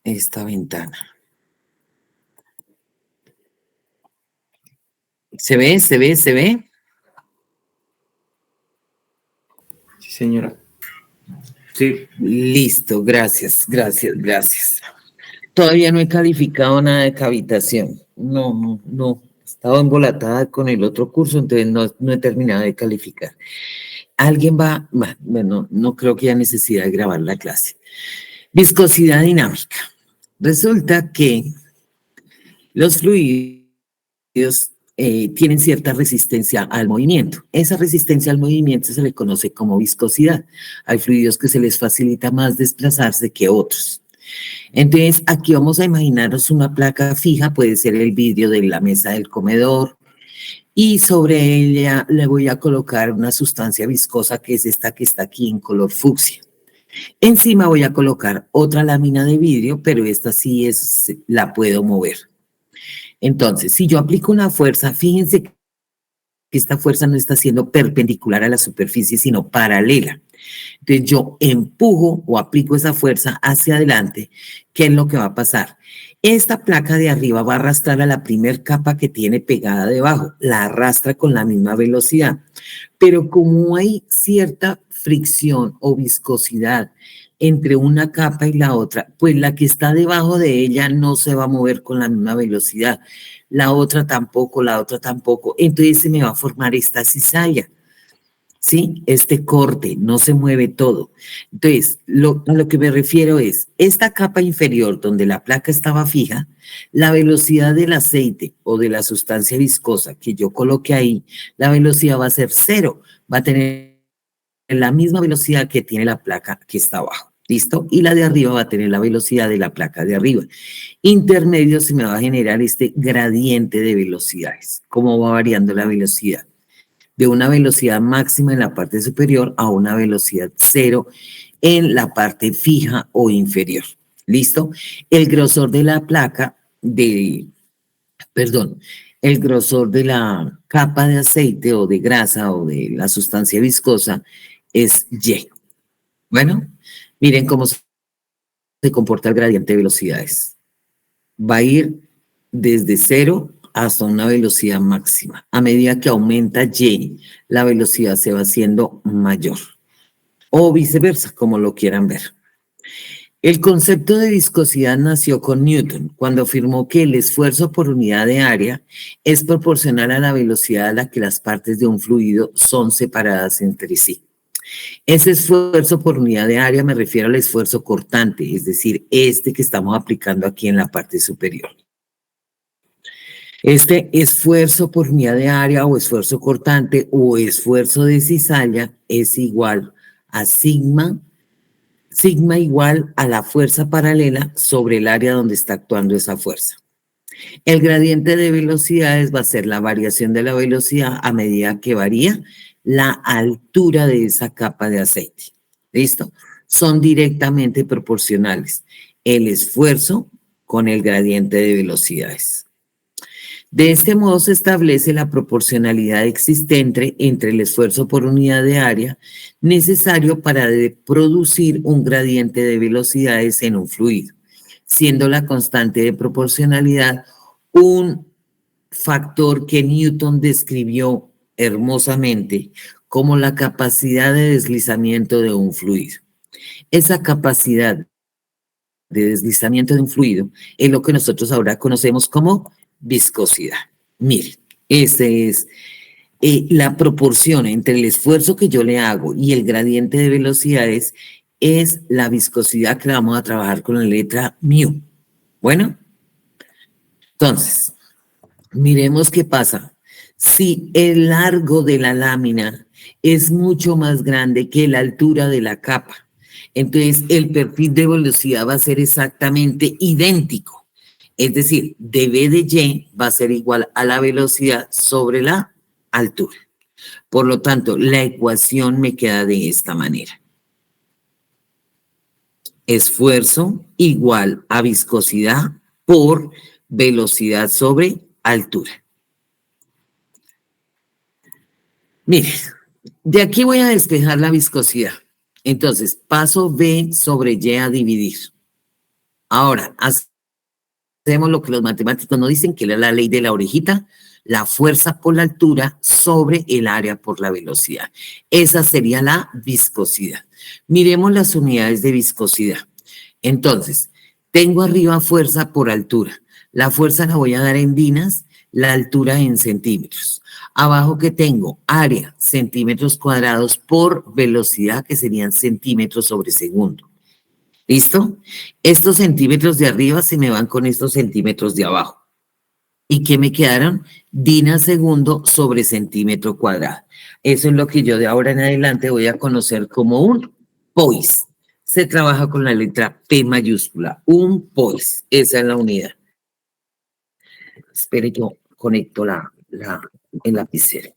esta ventana. ¿Se ve? ¿Se ve? ¿Se ve? Sí, señora. Sí. Listo, gracias. Todavía no he calificado nada de cavitación. No. Estaba embolatada con el otro curso, entonces no he terminado de calificar. Alguien va, bueno, no creo que haya necesidad de grabar la clase. Viscosidad dinámica. Resulta que los fluidos tienen cierta resistencia al movimiento. Esa resistencia al movimiento se le conoce como viscosidad. Hay fluidos que se les facilita más desplazarse que otros. Entonces, aquí vamos a imaginarnos una placa fija, puede ser el vidrio de la mesa del comedor, y sobre ella le voy a colocar una sustancia viscosa que es esta que está aquí en color fucsia. Encima voy a colocar otra lámina de vidrio, pero esta sí la puedo mover. Entonces, si yo aplico una fuerza, fíjense que esta fuerza no está siendo perpendicular a la superficie, sino paralela. Entonces yo empujo o aplico esa fuerza hacia adelante. ¿Qué es lo que va a pasar? Esta placa de arriba va a arrastrar a la primer capa que tiene pegada debajo. La arrastra con la misma velocidad. Pero como hay cierta fricción o viscosidad entre una capa y la otra, pues la que está debajo de ella no se va a mover con la misma velocidad. La otra tampoco. Entonces se me va a formar esta cizalla. ¿Sí? Este corte, no se mueve todo. Entonces, a lo que me refiero es, esta capa inferior donde la placa estaba fija, la velocidad del aceite o de la sustancia viscosa que yo coloque ahí, la velocidad va a ser 0, va a tener la misma velocidad que tiene la placa que está abajo. ¿Listo? Y la de arriba va a tener la velocidad de la placa de arriba. Intermedio se me va a generar este gradiente de velocidades. ¿Cómo va variando la velocidad? De una velocidad máxima en la parte superior a una velocidad 0 en la parte fija o inferior. ¿Listo? El grosor de la placa el grosor de la capa de aceite o de grasa o de la sustancia viscosa es Y. Bueno, miren cómo se comporta el gradiente de velocidades. Va a ir desde 0 hasta una velocidad máxima. A medida que aumenta Y, la velocidad se va haciendo mayor. O viceversa, como lo quieran ver. El concepto de viscosidad nació con Newton, cuando afirmó que el esfuerzo por unidad de área es proporcional a la velocidad a la que las partes de un fluido son separadas entre sí. Ese esfuerzo por unidad de área me refiero al esfuerzo cortante, es decir, este que estamos aplicando aquí en la parte superior. Este esfuerzo por unidad de área o esfuerzo cortante o esfuerzo de cizalla es igual a sigma igual a la fuerza paralela sobre el área donde está actuando esa fuerza. El gradiente de velocidades va a ser la variación de la velocidad a medida que varía la altura de esa capa de aceite. ¿Listo? Son directamente proporcionales el esfuerzo con el gradiente de velocidades. De este modo se establece la proporcionalidad existente entre el esfuerzo por unidad de área necesario para producir un gradiente de velocidades en un fluido, siendo la constante de proporcionalidad un factor que Newton describió hermosamente como la capacidad de deslizamiento de un fluido. Esa capacidad de deslizamiento de un fluido es lo que nosotros ahora conocemos como viscosidad. Miren, esa es la proporción entre el esfuerzo que yo le hago y el gradiente de velocidades es la viscosidad que vamos a trabajar con la letra mu. Bueno, entonces, miremos qué pasa. Si el largo de la lámina es mucho más grande que la altura de la capa, entonces el perfil de velocidad va a ser exactamente idéntico. Es decir, dB de Y va a ser igual a la velocidad sobre la altura. Por lo tanto, la ecuación me queda de esta manera. Esfuerzo igual a viscosidad por velocidad sobre altura. Mire, de aquí voy a despejar la viscosidad. Entonces, paso B sobre Y a dividir. Ahora, hacemos lo que los matemáticos nos dicen, que es la ley de la orejita, la fuerza por la altura sobre el área por la velocidad. Esa sería la viscosidad. Miremos las unidades de viscosidad. Entonces, tengo arriba fuerza por altura. La fuerza la voy a dar en dinas, la altura en centímetros. Abajo que tengo área, centímetros cuadrados por velocidad, que serían centímetros sobre segundo. ¿Listo? Estos centímetros de arriba se me van con estos centímetros de abajo. ¿Y qué me quedaron? Dina segundo sobre centímetro cuadrado. Eso es lo que yo de ahora en adelante voy a conocer como un POIS. Se trabaja con la letra P mayúscula. Un POIS. Esa es la unidad. Espere, yo conecto el lapicero.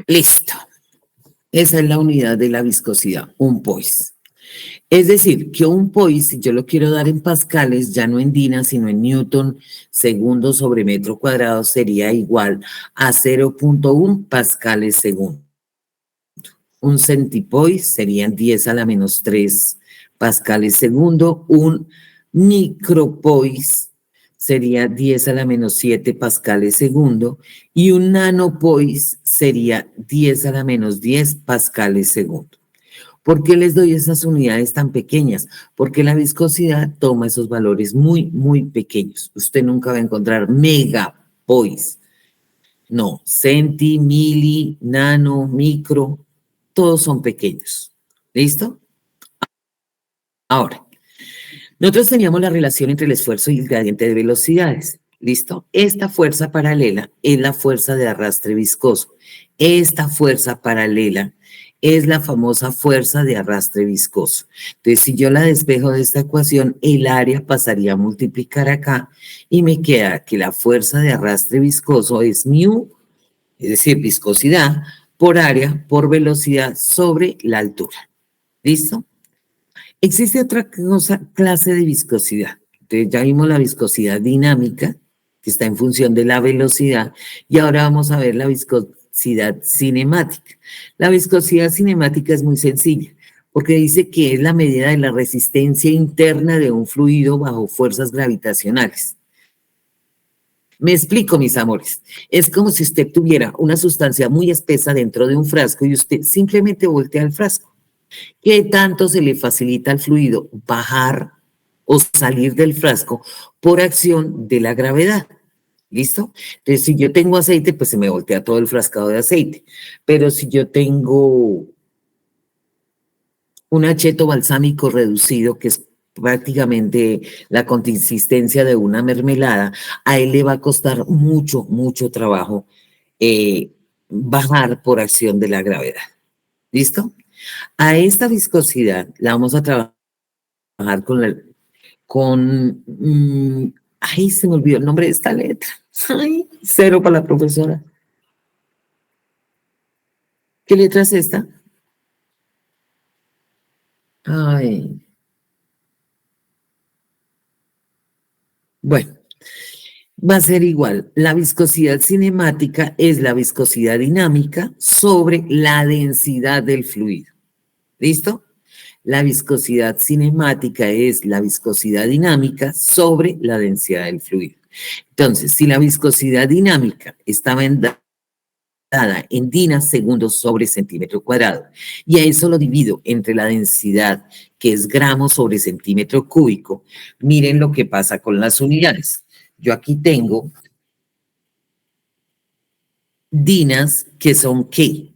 Listo. Esa es la unidad de la viscosidad, un POIS. Es decir, que un POIS, si yo lo quiero dar en pascales, ya no en Dina, sino en Newton, segundo sobre metro cuadrado, sería igual a 0.1 pascales segundo. Un centipois serían 10 a la menos 3 pascales segundo. Un micropois sería 10 a la menos 7 pascales segundo. Y un nanopois sería 10 a la menos 10 pascales segundo. ¿Por qué les doy esas unidades tan pequeñas? Porque la viscosidad toma esos valores muy, muy pequeños. Usted nunca va a encontrar megapois. No, centi, mili, nano, micro, todos son pequeños. ¿Listo? Ahora, nosotros teníamos la relación entre el esfuerzo y el gradiente de velocidades. ¿Listo? Esta fuerza paralela es la fuerza de arrastre viscoso. Esta fuerza paralela es la famosa fuerza de arrastre viscoso. Entonces, si yo la despejo de esta ecuación, el área pasaría a multiplicar acá y me queda que la fuerza de arrastre viscoso es mu, es decir, viscosidad, por área, por velocidad sobre la altura. ¿Listo? Existe otra clase de viscosidad. Entonces ya vimos la viscosidad dinámica, que está en función de la velocidad, y ahora vamos a ver la viscosidad cinemática. La viscosidad cinemática es muy sencilla, porque dice que es la medida de la resistencia interna de un fluido bajo fuerzas gravitacionales. Me explico, mis amores. Es como si usted tuviera una sustancia muy espesa dentro de un frasco y usted simplemente voltea el frasco. ¿Qué tanto se le facilita al fluido bajar o salir del frasco por acción de la gravedad? ¿Listo? Entonces, si yo tengo aceite, pues se me voltea todo el frascado de aceite. Pero si yo tengo un acheto balsámico reducido, que es prácticamente la consistencia de una mermelada, a él le va a costar mucho, mucho trabajo bajar por acción de la gravedad. ¿Listo? A esta viscosidad la vamos a trabajar ay, se me olvidó el nombre de esta letra. Ay, 0 para la profesora. ¿Qué letra es esta? Ay. Bueno, va a ser igual. La viscosidad cinemática es la viscosidad dinámica sobre la densidad del fluido. ¿Listo? La viscosidad cinemática es la viscosidad dinámica sobre la densidad del fluido. Entonces, si la viscosidad dinámica estaba dada en dinas segundos sobre centímetro cuadrado, y a eso lo divido entre la densidad, que es gramos sobre centímetro cúbico, miren lo que pasa con las unidades. Yo aquí tengo dinas, que son ¿qué?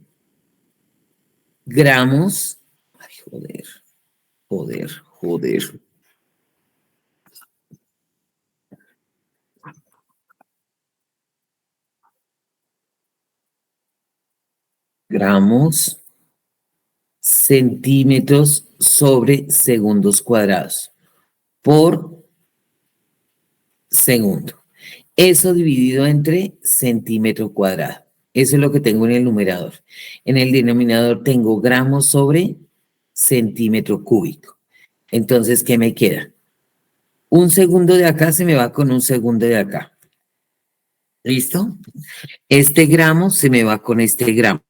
Gramos, ay, joder. Gramos, centímetros sobre segundos cuadrados por segundo. Eso dividido entre centímetro cuadrado. Eso es lo que tengo en el numerador. En el denominador tengo gramos sobre centímetro cúbico. Entonces, ¿qué me queda? Un segundo de acá se me va con un segundo de acá. ¿Listo? Este gramo se me va con este gramo.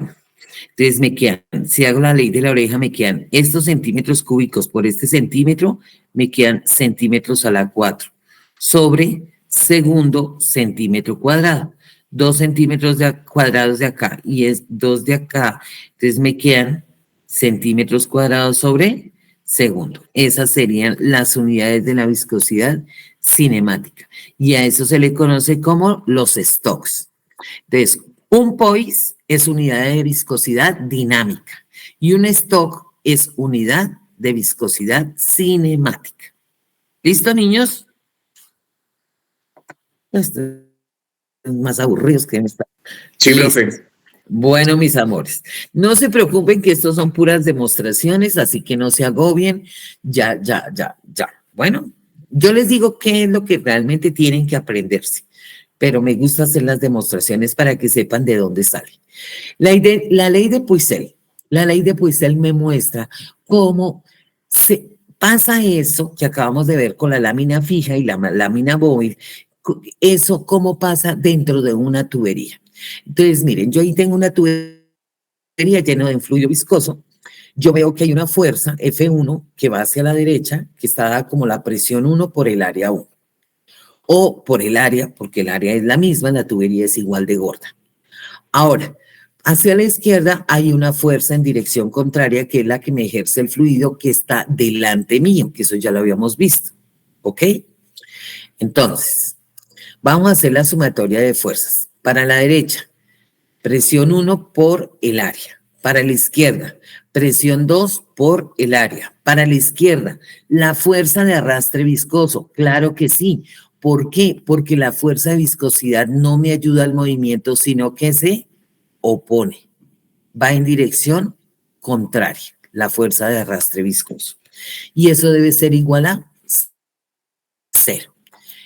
Entonces me quedan, si hago la ley de la oreja, me quedan estos centímetros cúbicos por este centímetro, me quedan centímetros a la 4 sobre segundo centímetro cuadrado. 2 centímetros cuadrados de acá y es 2 de acá. Entonces me quedan centímetros cuadrados sobre segundo. Esas serían las unidades de la viscosidad cinemática. Y a eso se le conoce como los stocks. Entonces, un POIS es unidad de viscosidad dinámica y un stock es unidad de viscosidad cinemática. ¿Listo, niños? Esto es más aburridos que me está. Sí, profe. Bueno, mis amores, no se preocupen que estos son puras demostraciones, así que no se agobien. Ya. Bueno, yo les digo qué es lo que realmente tienen que aprenderse, pero me gusta hacer las demostraciones para que sepan de dónde sale. La ley de Puisel. La ley de Puisel me muestra cómo se pasa eso que acabamos de ver con la lámina fija y la lámina móvil, eso cómo pasa dentro de una tubería. Entonces, miren, yo ahí tengo una tubería llena de fluido viscoso. Yo veo que hay una fuerza F1 que va hacia la derecha, que está dada como la presión 1 por el área 1. O por el área, porque el área es la misma, la tubería es igual de gorda. Ahora, hacia la izquierda hay una fuerza en dirección contraria que es la que me ejerce el fluido que está delante mío, que eso ya lo habíamos visto. ¿Ok? Entonces, vamos a hacer la sumatoria de fuerzas. Para la derecha, presión 1 por el área. Para la izquierda, presión 2 por el área. Para la izquierda, la fuerza de arrastre viscoso. Claro que sí. ¿Por qué? Porque la fuerza de viscosidad no me ayuda al movimiento, sino que se opone. Va en dirección contraria, la fuerza de arrastre viscoso. Y eso debe ser igual a 0.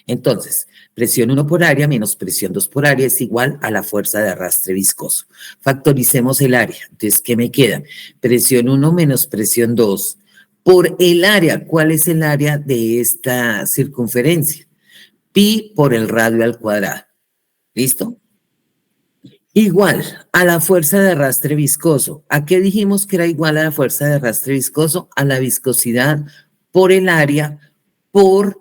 Entonces, presión 1 por área menos presión 2 por área es igual a la fuerza de arrastre viscoso. Factoricemos el área. Entonces, ¿qué me queda? Presión 1 menos presión 2 por el área. ¿Cuál es el área de esta circunferencia? Pi por el radio al cuadrado. ¿Listo? Igual a la fuerza de arrastre viscoso. ¿A qué dijimos que era igual a la fuerza de arrastre viscoso? A la viscosidad por el área por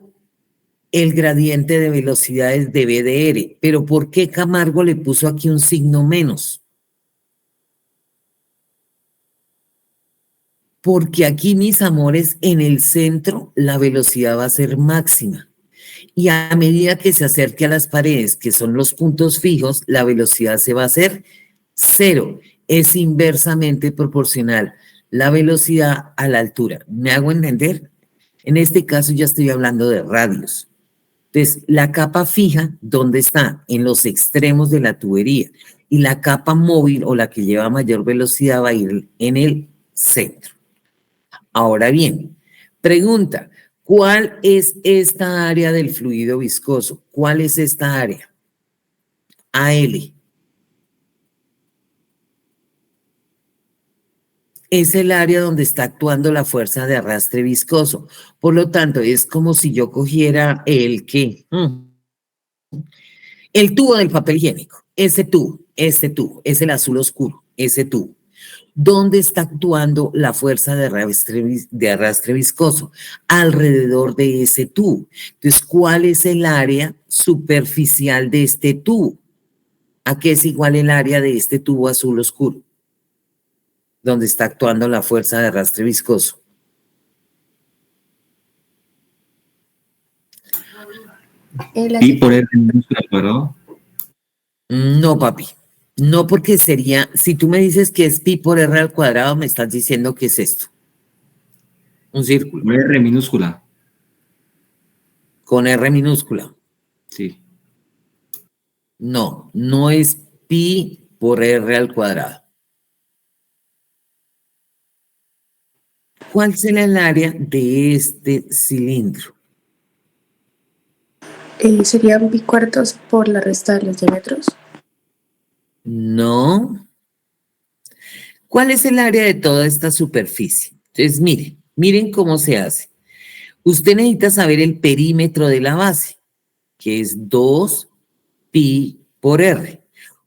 el gradiente de velocidades de V de R. Pero ¿por qué Camargo le puso aquí un signo menos? Porque aquí, mis amores, en el centro la velocidad va a ser máxima. Y a medida que se acerque a las paredes, que son los puntos fijos, la velocidad se va a hacer 0. Es inversamente proporcional la velocidad a la altura. ¿Me hago entender? En este caso ya estoy hablando de radios. Entonces, la capa fija, ¿dónde está? En los extremos de la tubería. Y la capa móvil o la que lleva mayor velocidad va a ir en el centro. Ahora bien, pregunta, ¿cuál es esta área del fluido viscoso? ¿Cuál es esta área? AL. Es el área donde está actuando la fuerza de arrastre viscoso. Por lo tanto, es como si yo cogiera el ¿qué? El tubo del papel higiénico. Ese tubo, es el azul oscuro, ese tubo. ¿Dónde está actuando la fuerza de arrastre viscoso? Alrededor de ese tubo. Entonces, ¿cuál es el área superficial de este tubo? ¿A qué es igual el área de este tubo azul oscuro? Donde está actuando la fuerza de arrastre viscoso. ¿Y por el al cuadrado? No, papi. No, porque sería, si tú me dices que es pi por r al cuadrado, me estás diciendo que es esto. Un círculo. R minúscula. Con r minúscula. Sí. No, no es pi por r al cuadrado. ¿Cuál será el área de este cilindro? ¿Serían pi cuartos por la resta de los diámetros? No. ¿Cuál es el área de toda esta superficie? Entonces, miren cómo se hace. Usted necesita saber el perímetro de la base, que es 2pi por r,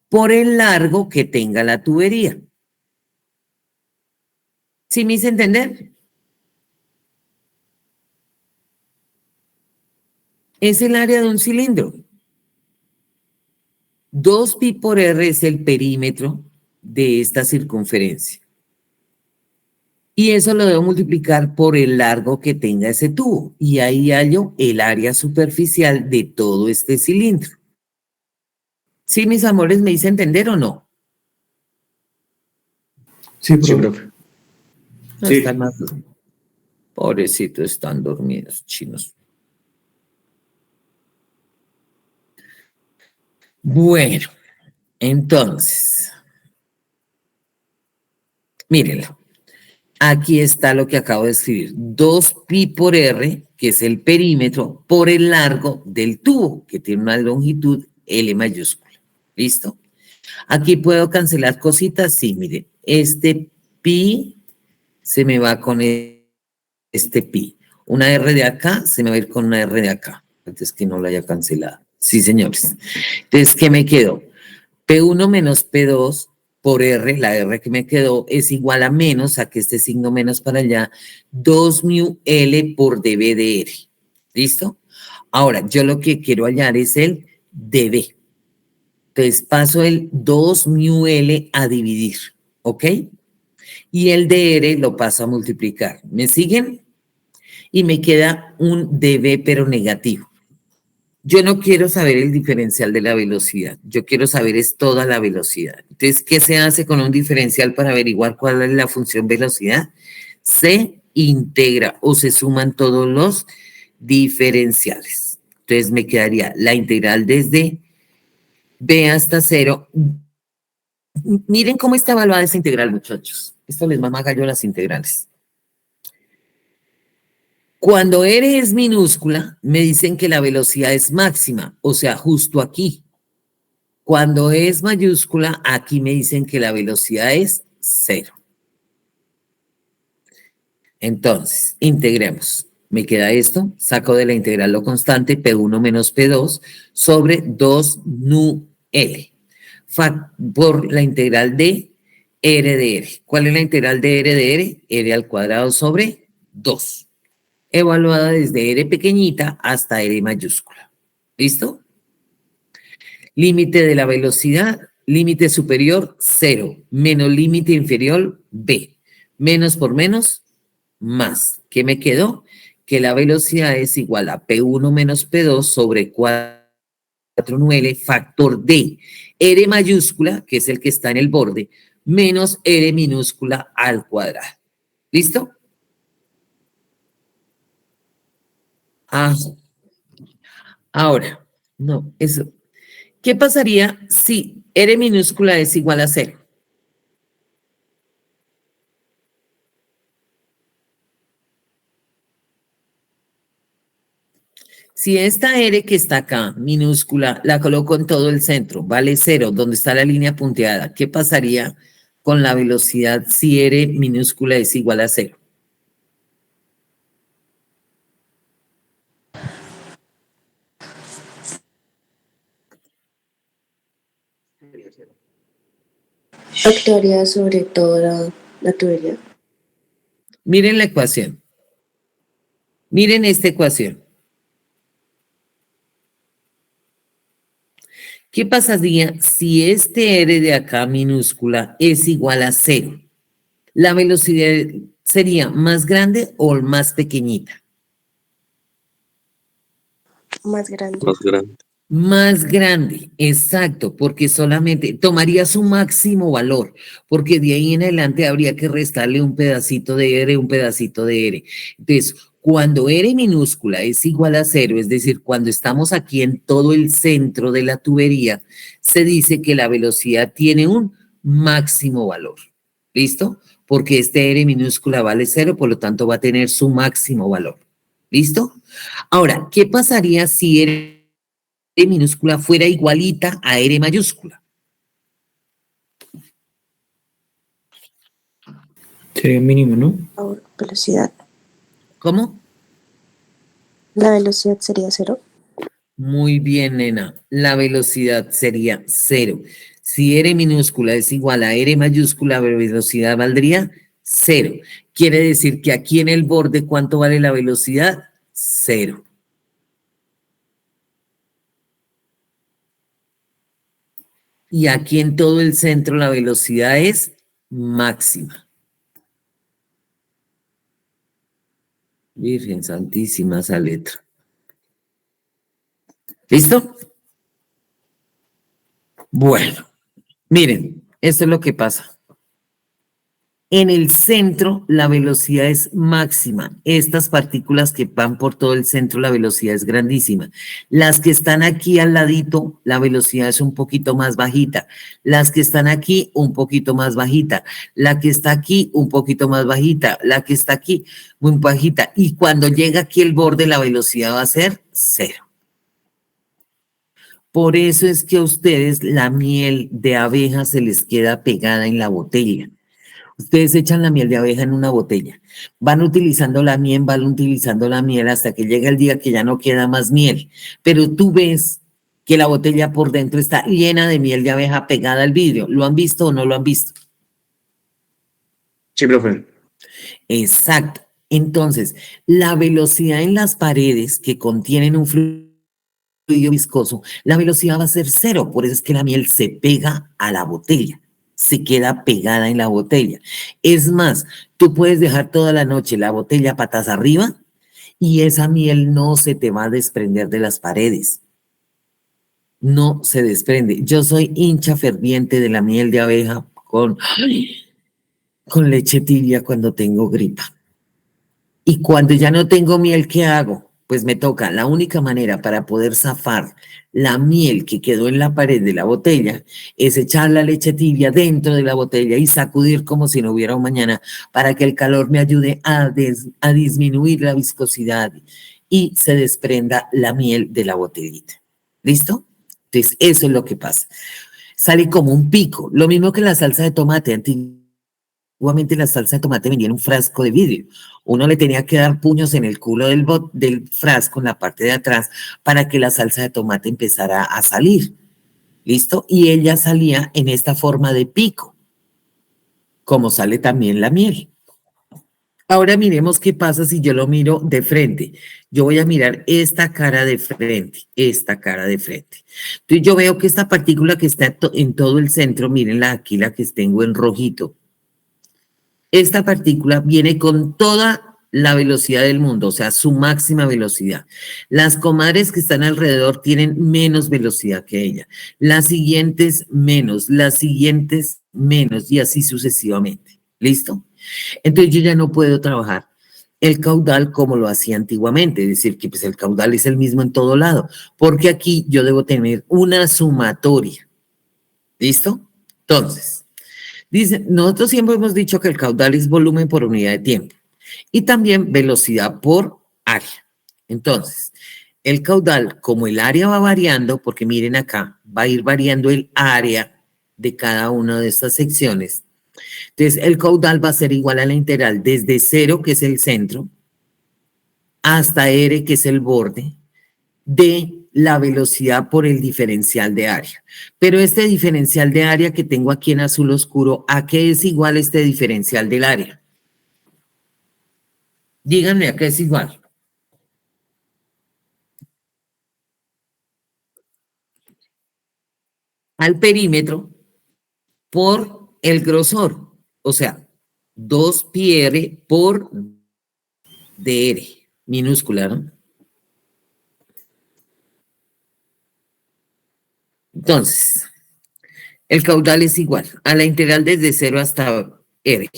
por el largo que tenga la tubería. ¿Sí me hice entender? Es el área de un cilindro. 2pi por r es el perímetro de esta circunferencia. Y eso lo debo multiplicar por el largo que tenga ese tubo. Y ahí hallo el área superficial de todo este cilindro. ¿Sí, mis amores, me hice entender o no? Sí, profe. No Sí. están más. Pobrecitos, están dormidos, chinos. Bueno, entonces, mírenlo. Aquí está lo que acabo de escribir. 2pi por r, que es el perímetro, por el largo del tubo, que tiene una longitud L mayúscula. ¿Listo? Aquí puedo cancelar cositas. Sí, miren. Este pi se me va con este pi. Una R de acá se me va a ir con una R de acá. Antes que no la haya cancelado. Sí, señores. Entonces, ¿qué me quedó? P1 menos P2 por R, la R que me quedó, es igual a menos, saqué este signo menos para allá, 2 mu L por dB de R. ¿Listo? Ahora, yo lo que quiero hallar es el dB. Entonces, paso el 2 mu L a dividir, ¿ok? Y el dr lo paso a multiplicar. ¿Me siguen? Y me queda un dB pero negativo. Yo no quiero saber el diferencial de la velocidad, yo quiero saber es toda la velocidad. Entonces, ¿qué se hace con un diferencial para averiguar cuál es la función velocidad? Se integra o se suman todos los diferenciales. Entonces, me quedaría la integral desde b hasta 0. Miren cómo está evaluada esa integral, muchachos. Esto les mama gallo las integrales. Cuando R es minúscula, me dicen que la velocidad es máxima, o sea, justo aquí. Cuando es mayúscula, aquí me dicen que la velocidad es 0. Entonces, integremos. Me queda esto, saco de la integral lo constante, P1 menos P2, sobre 2 nu L. Por la integral de R de R. ¿Cuál es la integral de R de R? R al cuadrado sobre 2. Evaluada desde R pequeñita hasta R mayúscula. ¿Listo? Límite de la velocidad, límite superior, 0, menos límite inferior, B. Menos por menos, más. ¿Qué me quedó? Que la velocidad es igual a P1 menos P2 sobre 4L factor de R mayúscula, que es el que está en el borde, menos R minúscula al cuadrado. ¿Listo? Ah, ahora, no, eso. ¿Qué pasaría si R minúscula es igual a 0? Si esta R que está acá, minúscula, la coloco en todo el centro, vale 0, donde está la línea punteada, ¿qué pasaría con la velocidad si R minúscula es igual a 0? Actuaría sobre toda la tubería. Miren la ecuación. Miren esta ecuación. ¿Qué pasaría si este R de acá minúscula es igual a 0? ¿La velocidad sería más grande o más pequeñita? Más grande. Más grande. Más grande, exacto, porque solamente tomaría su máximo valor, porque de ahí en adelante habría que restarle un pedacito de R, un pedacito de R. Entonces, cuando R minúscula es igual a 0, es decir, cuando estamos aquí en todo el centro de la tubería, se dice que la velocidad tiene un máximo valor. ¿Listo? Porque este R minúscula vale 0, por lo tanto va a tener su máximo valor. ¿Listo? Ahora, ¿qué pasaría si R minúscula fuera igualita a R mayúscula? Sería mínimo, ¿no? Ahora, velocidad. ¿Cómo? La velocidad sería 0. Muy bien, nena. La velocidad sería 0. Si R minúscula es igual a R mayúscula, la velocidad valdría 0. Quiere decir que aquí en el borde, ¿cuánto vale la velocidad? 0. Y aquí en todo el centro la velocidad es máxima. Virgen Santísima esa letra. ¿Listo? Bueno, miren, esto es lo que pasa. En el centro la velocidad es máxima. Estas partículas que van por todo el centro, la velocidad es grandísima. Las que están aquí al ladito, la velocidad es un poquito más bajita. Las que están aquí, un poquito más bajita. La que está aquí, un poquito más bajita. La que está aquí, muy bajita. Y cuando llega aquí el borde, la velocidad va a ser 0. Por eso es que a ustedes la miel de abeja se les queda pegada en la botella. Ustedes echan la miel de abeja en una botella, van utilizando la miel hasta que llega el día que ya no queda más miel, pero tú ves que la botella por dentro está llena de miel de abeja pegada al vidrio. ¿Lo han visto o no lo han visto? Sí, profe. Exacto. Entonces, la velocidad en las paredes que contienen un fluido viscoso, la velocidad va a ser 0, por eso es que la miel se pega a la botella. Se queda pegada en la botella. Es más, tú puedes dejar toda la noche la botella patas arriba y esa miel no se te va a desprender de las paredes. No se desprende. Yo soy hincha ferviente de la miel de abeja con leche tibia cuando tengo gripa. Y cuando ya no tengo miel, ¿qué hago? Pues me toca, la única manera para poder zafar la miel que quedó en la pared de la botella es echar la leche tibia dentro de la botella y sacudir como si no hubiera un mañana para que el calor me ayude a disminuir la viscosidad y se desprenda la miel de la botellita. ¿Listo? Entonces, eso es lo que pasa. Sale como un pico, lo mismo que la salsa de tomate. Antiguamente la salsa de tomate venía en un frasco de vidrio. Uno le tenía que dar puños en el culo del frasco, en la parte de atrás, para que la salsa de tomate empezara a salir. ¿Listo? Y ella salía en esta forma de pico, como sale también la miel. Ahora miremos qué pasa si yo lo miro de frente. Yo voy a mirar esta cara de frente, esta cara de frente. Entonces yo veo que esta partícula que está en todo el centro, mírenla aquí, la que tengo en rojito, esta partícula viene con toda la velocidad del mundo, o sea, su máxima velocidad. Las comadres que están alrededor tienen menos velocidad que ella. Las siguientes menos, las siguientes menos y así sucesivamente. ¿Listo? Entonces yo ya no puedo trabajar el caudal como lo hacía antiguamente, es decir, que pues el caudal es el mismo en todo lado, porque aquí yo debo tener una sumatoria. ¿Listo? Entonces, dice, nosotros siempre hemos dicho que el caudal es volumen por unidad de tiempo y también velocidad por área. Entonces, el caudal, como el área va variando, porque miren acá, va a ir variando el área de cada una de estas secciones. Entonces, el caudal va a ser igual a la integral desde 0, que es el centro, hasta R, que es el borde, de la velocidad por el diferencial de área. Pero este diferencial de área que tengo aquí en azul oscuro, ¿a qué es igual este diferencial del área? Díganme, ¿a qué es igual? Al perímetro por el grosor, o sea, 2πr por dr, minúscula, ¿no? Entonces, el caudal es igual a la integral desde 0 hasta r.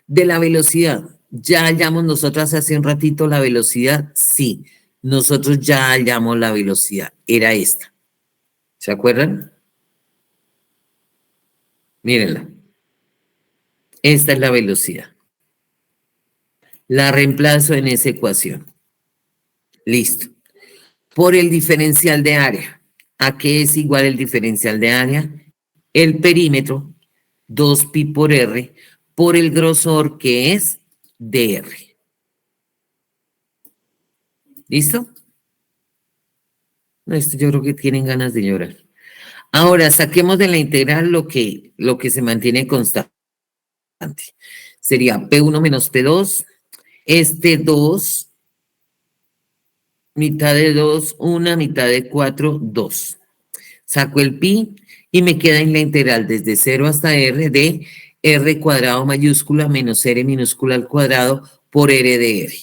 De la velocidad, ¿ya hallamos nosotras hace un ratito la velocidad? Sí, nosotros ya hallamos la velocidad, era esta. ¿Se acuerdan? Mírenla. Esta es la velocidad. La reemplazo en esa ecuación. Listo. Por el diferencial de área. ¿A qué es igual el diferencial de área? El perímetro, 2pi por r, por el grosor que es dr. ¿Listo? No, esto yo creo que tienen ganas de llorar. Ahora, saquemos de la integral lo que se mantiene constante. Sería P1 menos P2, este 2, mitad de 2, 1, mitad de 4, 2. Saco el pi y me queda en la integral desde 0 hasta r de r cuadrado mayúscula menos r minúscula al cuadrado por r de r.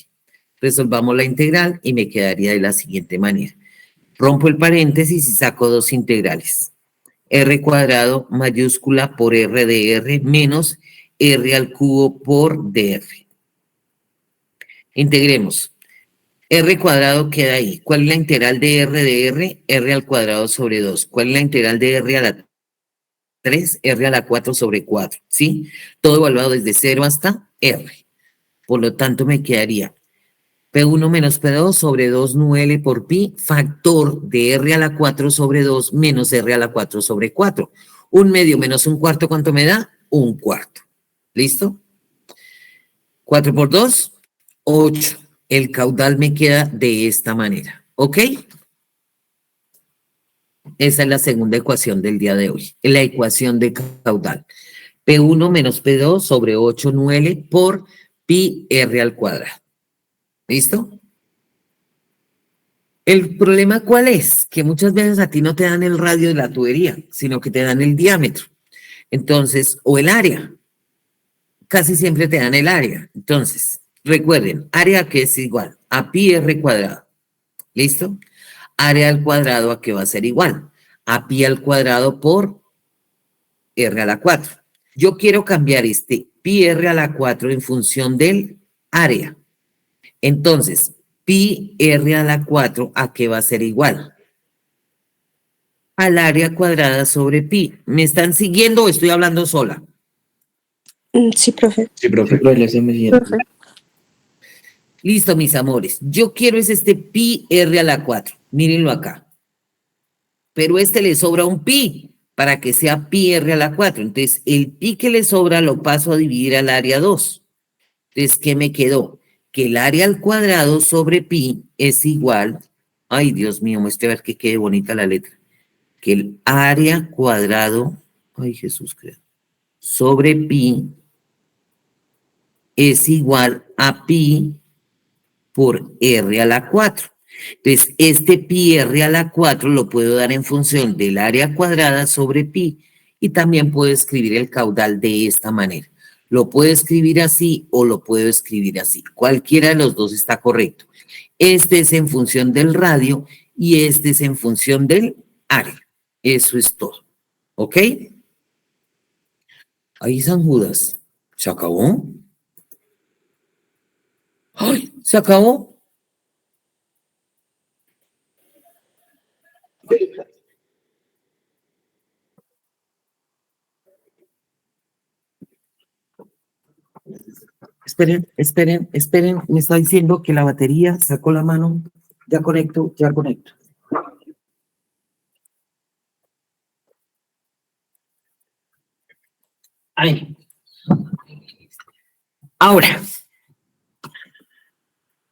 Resolvamos la integral y me quedaría de la siguiente manera. Rompo el paréntesis y saco dos integrales. R cuadrado mayúscula por R de R menos R al cubo por DR. Integremos. R cuadrado queda ahí. ¿Cuál es la integral de R? R al cuadrado sobre 2. ¿Cuál es la integral de R a la 3? R a la 4 sobre 4. ¿Sí? Todo evaluado desde 0 hasta R. Por lo tanto, me quedaría P1 menos P2 sobre 2 nu L por pi, factor de R a la 4 sobre 2 menos R a la 4 sobre 4. Un medio menos un cuarto, ¿cuánto me da? Un cuarto. ¿Listo? 4 por 2, 8. El caudal me queda de esta manera. ¿Ok? Esa es la segunda ecuación del día de hoy. La ecuación de caudal. P1 menos P2 sobre 8 nu L por pi R al cuadrado. ¿Listo? El problema, ¿cuál es? Que muchas veces a ti no te dan el radio de la tubería, sino que te dan el diámetro. Entonces, o el área. Casi siempre te dan el área. Entonces, recuerden, área que es igual a pi r cuadrado. ¿Listo? Área al cuadrado a que va a ser igual a pi al cuadrado por r a la 4. Yo quiero cambiar este pi r a la 4 en función del área. Entonces, pi r a la 4, ¿a qué va a ser igual? Al área cuadrada sobre pi. ¿Me están siguiendo o estoy hablando sola? Sí, profe. Sí, profe. Profe. Listo, mis amores. Yo quiero es este pi r a la 4. Mírenlo acá. Pero este le sobra un pi para que sea pi r a la 4. Entonces, el pi que le sobra lo paso a dividir al área 2. Entonces, ¿qué me quedó? Que el área al cuadrado sobre pi es igual, ay Dios mío, muestre a ver que quede bonita la letra, que el área cuadrado, ay Jesús creo, sobre pi es igual a pi por r a la 4. Entonces, este pi r a la 4 lo puedo dar en función del área cuadrada sobre pi y también puedo escribir el caudal de esta manera. Lo puedo escribir así o lo puedo escribir así. Cualquiera de los dos está correcto. Este es en función del radio y este es en función del área. Eso es todo. ¿Ok? Ahí San Judas. ¿Se acabó? ¡Ay! ¿Se acabó? Esperen. Me está diciendo que la batería sacó la mano. Ya conecto. Ahí. Ahora,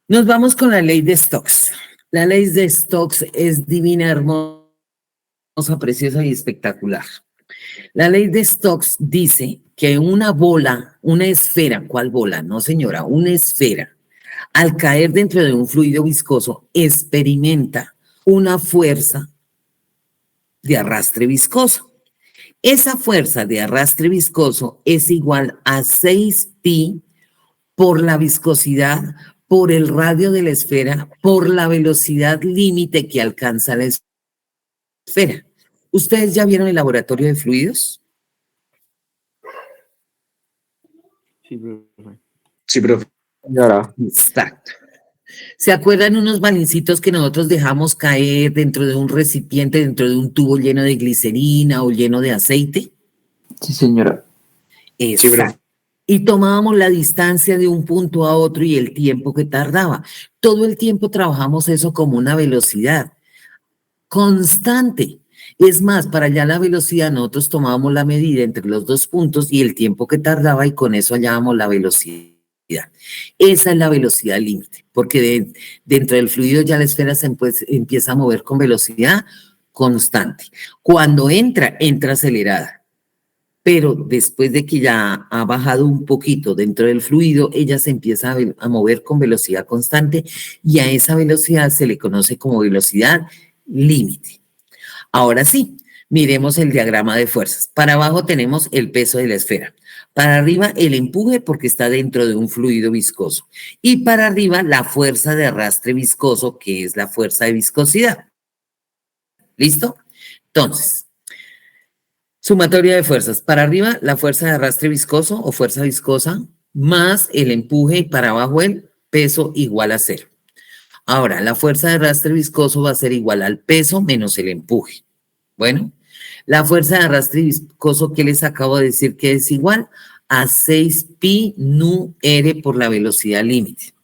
nos vamos con la ley de Stokes. La ley de Stokes es divina, hermosa, preciosa y espectacular. La ley de Stokes dice que una bola, una esfera, ¿cuál bola? No, señora, una esfera, al caer dentro de un fluido viscoso, experimenta una fuerza de arrastre viscoso. Esa fuerza de arrastre viscoso es igual a 6pi por la viscosidad, por el radio de la esfera, por la velocidad límite que alcanza la esfera. ¿Ustedes ya vieron el laboratorio de fluidos? Sí, profe. Exacto. ¿Se acuerdan unos balincitos que nosotros dejamos caer dentro de un recipiente, dentro de un tubo lleno de glicerina o lleno de aceite? Sí, señora. Exacto. Y tomábamos la distancia de un punto a otro y el tiempo que tardaba. Todo el tiempo trabajamos eso como una velocidad constante. Es más, para allá la velocidad nosotros tomábamos la medida entre los dos puntos y el tiempo que tardaba y con eso hallábamos la velocidad. Esa es la velocidad límite, porque dentro del fluido ya la esfera se empieza a mover con velocidad constante. Cuando entra acelerada, pero después de que ya ha bajado un poquito dentro del fluido, ella se empieza a mover con velocidad constante y a esa velocidad se le conoce como velocidad límite. Ahora sí, miremos el diagrama de fuerzas. Para abajo tenemos el peso de la esfera. Para arriba el empuje porque está dentro de un fluido viscoso. Y para arriba la fuerza de arrastre viscoso, que es la fuerza de viscosidad. ¿Listo? Entonces, sumatoria de fuerzas. Para arriba la fuerza de arrastre viscoso o fuerza viscosa más el empuje y para abajo el peso igual a 0. Ahora, la fuerza de arrastre viscoso va a ser igual al peso menos el empuje. Bueno, la fuerza de arrastre viscoso que les acabo de decir que es igual a 6pi nu r por la velocidad límite.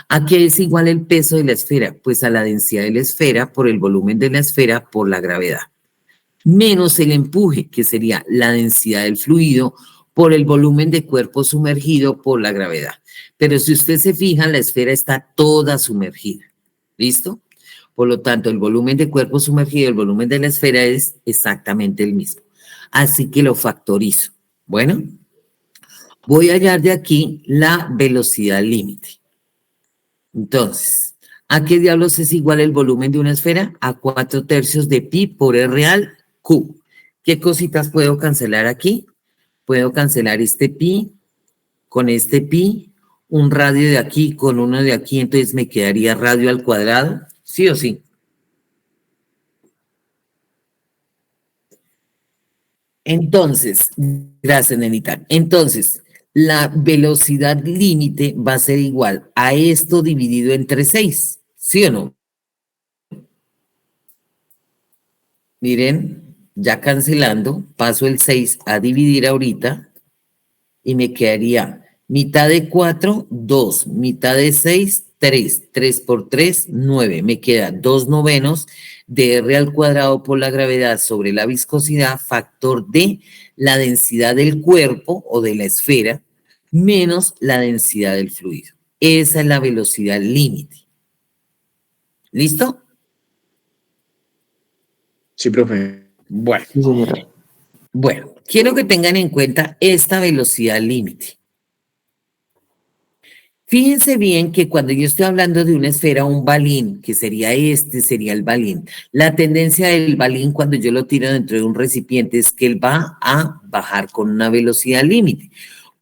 ¿A qué es igual el peso de la esfera? Pues a la densidad de la esfera por el volumen de la esfera por la gravedad. Menos el empuje, que sería la densidad del fluido por el volumen de cuerpo sumergido por la gravedad. Pero si usted se fija, la esfera está toda sumergida. ¿Listo? Por lo tanto, el volumen de cuerpo sumergido y el volumen de la esfera es exactamente el mismo. Así que lo factorizo. Bueno, voy a hallar de aquí la velocidad límite. Entonces, ¿a qué diablos es igual el volumen de una esfera? A 4/3 de pi por r real q. ¿Qué cositas puedo cancelar aquí? Puedo cancelar este pi con este pi, un radio de aquí con uno de aquí, entonces me quedaría radio al cuadrado, ¿sí o sí? Entonces, gracias, nenita. Entonces, la velocidad límite va a ser igual a esto dividido entre 6, ¿sí o no? Miren, ya cancelando, paso el 6 a dividir ahorita y me quedaría mitad de 4, 2, mitad de 6, 3, 3 por 3, 9. Me queda 2 novenos de r al cuadrado por la gravedad sobre la viscosidad, factor de la densidad del cuerpo o de la esfera, menos la densidad del fluido. Esa es la velocidad límite. ¿Listo? Sí, profe. Bueno. Sí, señora. Bueno, quiero que tengan en cuenta esta velocidad límite. Fíjense bien que cuando yo estoy hablando de una esfera, un balín, que sería sería el balín. La tendencia del balín cuando yo lo tiro dentro de un recipiente es que él va a bajar con una velocidad límite.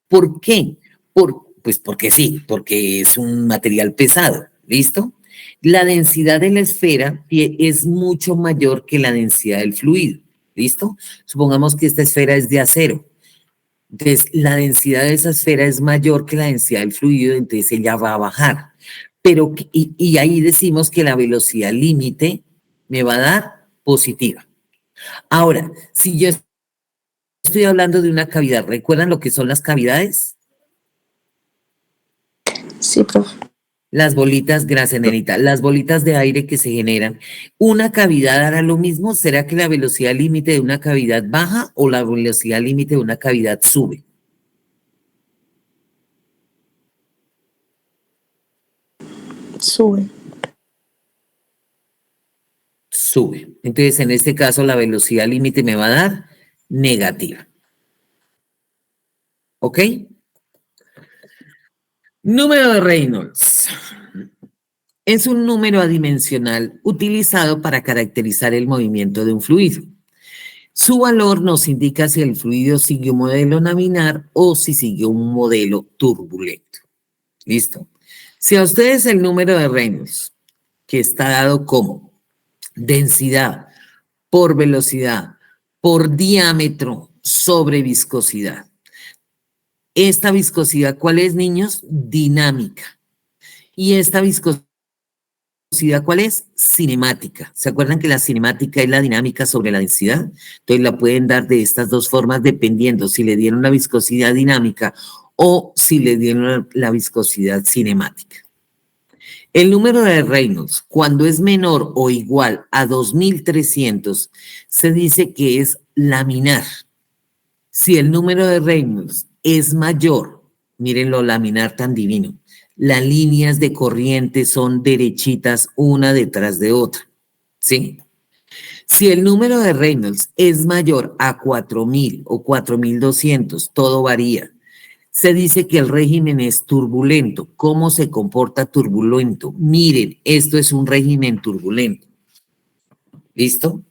¿Por qué? Pues porque sí, porque es un material pesado, ¿listo? La densidad de la esfera es mucho mayor que la densidad del fluido, ¿listo? Supongamos que esta esfera es de acero. Entonces, la densidad de esa esfera es mayor que la densidad del fluido, entonces ella va a bajar. Pero, y ahí decimos que la velocidad límite me va a dar positiva. Ahora, si yo estoy hablando de una cavidad, ¿recuerdan lo que son las cavidades? Sí, profe. Las bolitas, gracias, nenita, las bolitas de aire que se generan. ¿Una cavidad hará lo mismo? ¿Será que la velocidad límite de una cavidad baja o la velocidad límite de una cavidad sube? Sube. Sube. Entonces, en este caso, la velocidad límite me va a dar negativa. ¿Ok? Número de Reynolds. Es un número adimensional utilizado para caracterizar el movimiento de un fluido. Su valor nos indica si el fluido sigue un modelo laminar o si sigue un modelo turbulento. ¿Listo? Si a ustedes el número de Reynolds, que está dado como densidad por velocidad por diámetro sobre viscosidad. Esta viscosidad, ¿cuál es, niños? Dinámica. Y esta viscosidad, ¿cuál es? Cinemática. ¿Se acuerdan que la cinemática es la dinámica sobre la densidad? Entonces la pueden dar de estas dos formas dependiendo si le dieron la viscosidad dinámica o si le dieron la viscosidad cinemática. El número de Reynolds, cuando es menor o igual a 2300, se dice que es laminar. Si el número de Reynolds es mayor Miren lo laminar tan divino. Las líneas de corriente son derechitas una detrás de otra, ¿sí? Si el número de Reynolds es mayor a 4000 o 4200, todo varía. Se dice que el régimen es turbulento. ¿Cómo se comporta turbulento? Miren, esto es un régimen turbulento. ¿Listo?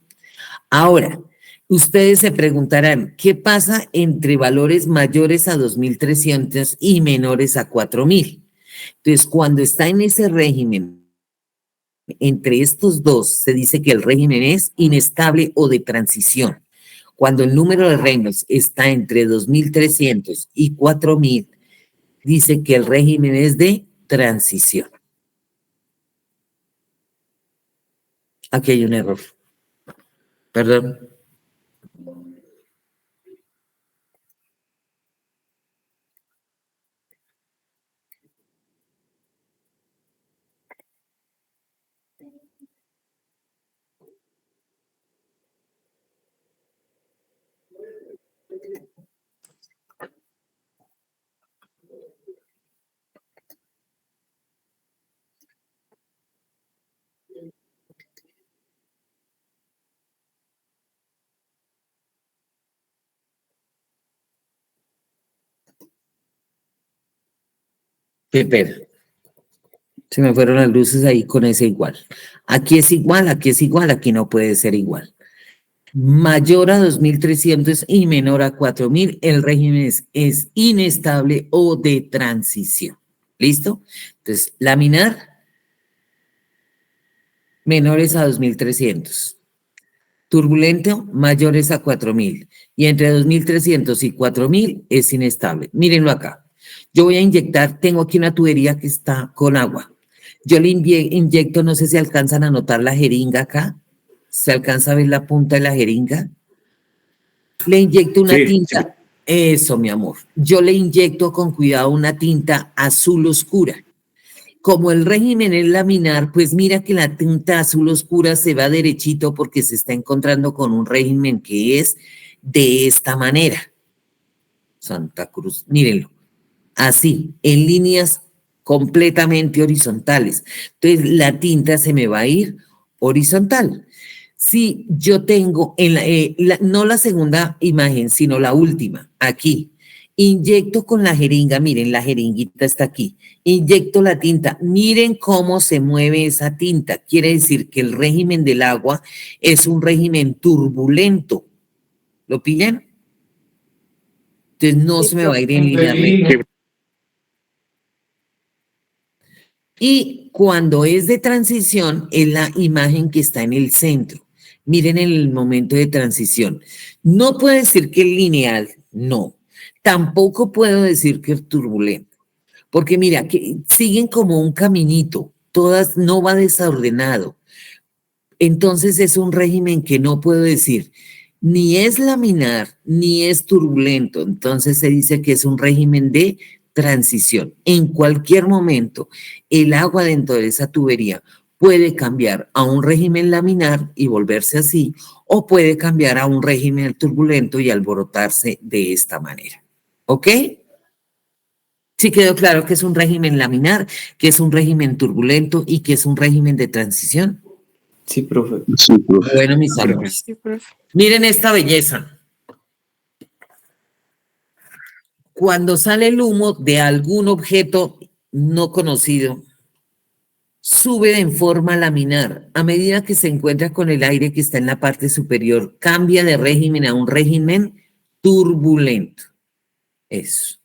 Ahora, ustedes se preguntarán, ¿qué pasa entre valores mayores a 2300 y menores a 4000? Entonces, cuando está en ese régimen, entre estos dos, se dice que el régimen es inestable o de transición. Cuando el número de Reynolds está entre 2300 y 4000, dice que el régimen es de transición. Aquí hay un error. Perdón. Espera. Se me fueron las luces ahí con ese igual. Aquí es igual, aquí es igual, aquí no puede ser igual. Mayor a 2300 y menor a 4000, el régimen es inestable o de transición. ¿Listo? Entonces, laminar menores a 2300. Turbulento mayores a 4000. Y entre 2300 y 4000 es inestable. Mírenlo acá. Yo voy a inyectar, tengo aquí una tubería que está con agua. Yo le inyecto, no sé si alcanzan a notar la jeringa acá. ¿Se alcanza a ver la punta de la jeringa? Le inyecto una tinta. Eso, mi amor. Yo le inyecto con cuidado una tinta azul oscura. Como el régimen es laminar, pues mira que la tinta azul oscura se va derechito porque se está encontrando con un régimen que es de esta manera. Santa Cruz, mírenlo. Así, en líneas completamente horizontales. Entonces, la tinta se me va a ir horizontal. Si yo tengo, no la segunda imagen, sino la última, aquí, inyecto con la jeringa, miren, la jeringuita está aquí, inyecto la tinta, miren cómo se mueve esa tinta. Quiere decir que el régimen del agua es un régimen turbulento. ¿Lo pillan? Entonces, no se me va a ir en línea recta. Y cuando es de transición, es la imagen que está en el centro. Miren el momento de transición. No puedo decir que es lineal, no. Tampoco puedo decir que es turbulento. Porque mira, que siguen como un caminito, todas no va desordenado. Entonces es un régimen que no puedo decir ni es laminar ni es turbulento. Entonces se dice que es un régimen de transición. En cualquier momento, el agua dentro de esa tubería puede cambiar a un régimen laminar y volverse así, o puede cambiar a un régimen turbulento y alborotarse de esta manera. ¿Ok? Sí quedó claro que es un régimen laminar, que es un régimen turbulento y que es un régimen de transición. Sí, profe. Bueno, mis amores. Sí, profe. Miren esta belleza. Cuando sale el humo de algún objeto no conocido, sube en forma laminar. A medida que se encuentra con el aire que está en la parte superior, cambia de régimen a un régimen turbulento. Eso.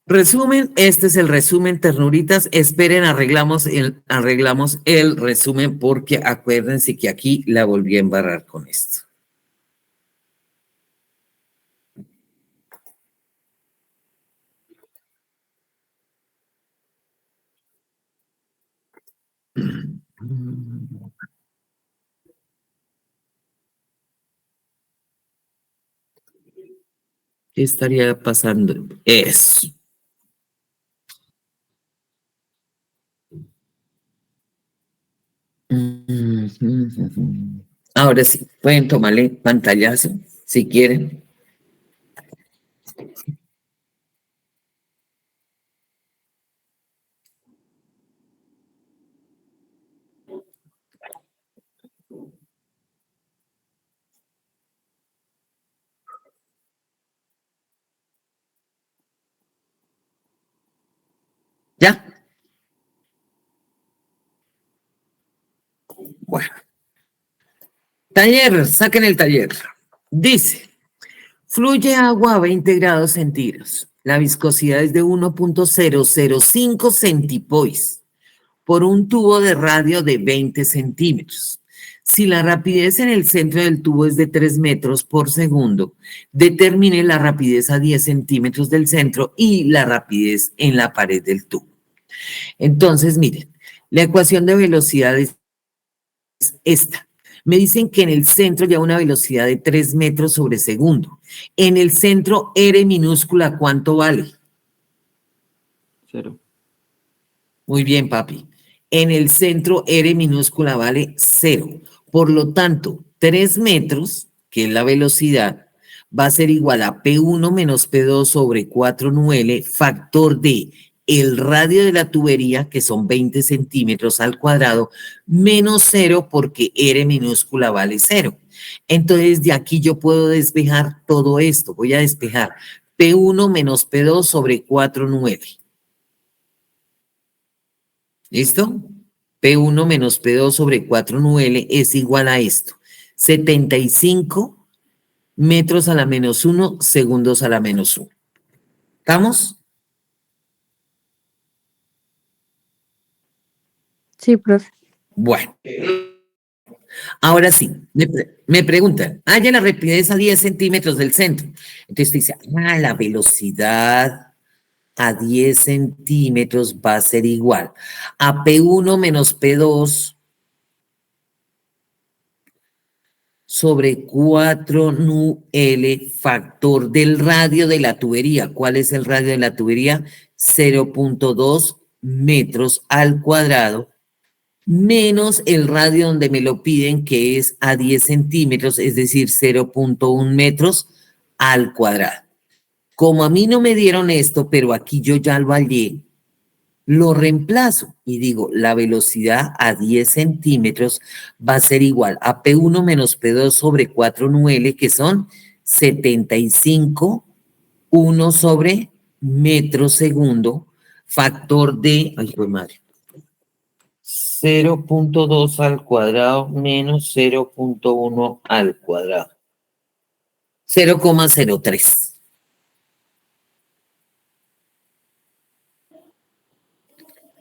Resumen, este es el resumen, ternuritas. Esperen, arreglamos el resumen porque acuérdense que aquí la volví a embarrar con esto. ¿Qué estaría pasando? Eso. Ahora sí, pueden tomarle pantallazo si quieren. ¿Ya? Bueno. Taller, saquen el taller. Dice, fluye agua a 20 grados centígrados. La viscosidad es de 1.005 centipoise por un tubo de radio de 20 centímetros. Si la rapidez en el centro del tubo es de 3 metros por segundo, determine la rapidez a 10 centímetros del centro y la rapidez en la pared del tubo. Entonces, miren, la ecuación de velocidad es esta. Me dicen que en el centro ya una velocidad de 3 metros sobre segundo. En el centro, R minúscula, ¿cuánto vale? 0. Muy bien, papi. En el centro, R minúscula vale 0. Por lo tanto, 3 metros, que es la velocidad, va a ser igual a P1 menos P2 sobre 4/9, factor de el radio de la tubería, que son 20 centímetros al cuadrado, menos 0 porque R minúscula vale 0. Entonces, de aquí yo puedo despejar todo esto. Voy a despejar P1 menos P2 sobre 4/9. ¿Listo? P1 menos P2 sobre 4/9 es igual a esto. 75 metros a la menos 1, segundos a la menos 1. ¿Estamos? Sí, profe. Bueno. Ahora sí, me preguntan, haya la rapidez a 10 centímetros del centro. Entonces dice, la velocidad a 10 centímetros va a ser igual a P1 menos P2 sobre 4/L factor del radio de la tubería. ¿Cuál es el radio de la tubería? 0.2 metros al cuadrado menos el radio donde me lo piden, que es a 10 centímetros, es decir, 0.1 metros al cuadrado. Como a mí no me dieron esto, pero aquí yo ya lo hallé, lo reemplazo y digo, la velocidad a 10 centímetros va a ser igual a P1 menos P2 sobre 4/9, que son 75, 1 sobre metro segundo, factor de, ay, pues madre, 0.2 al cuadrado menos 0.1 al cuadrado. 0,03.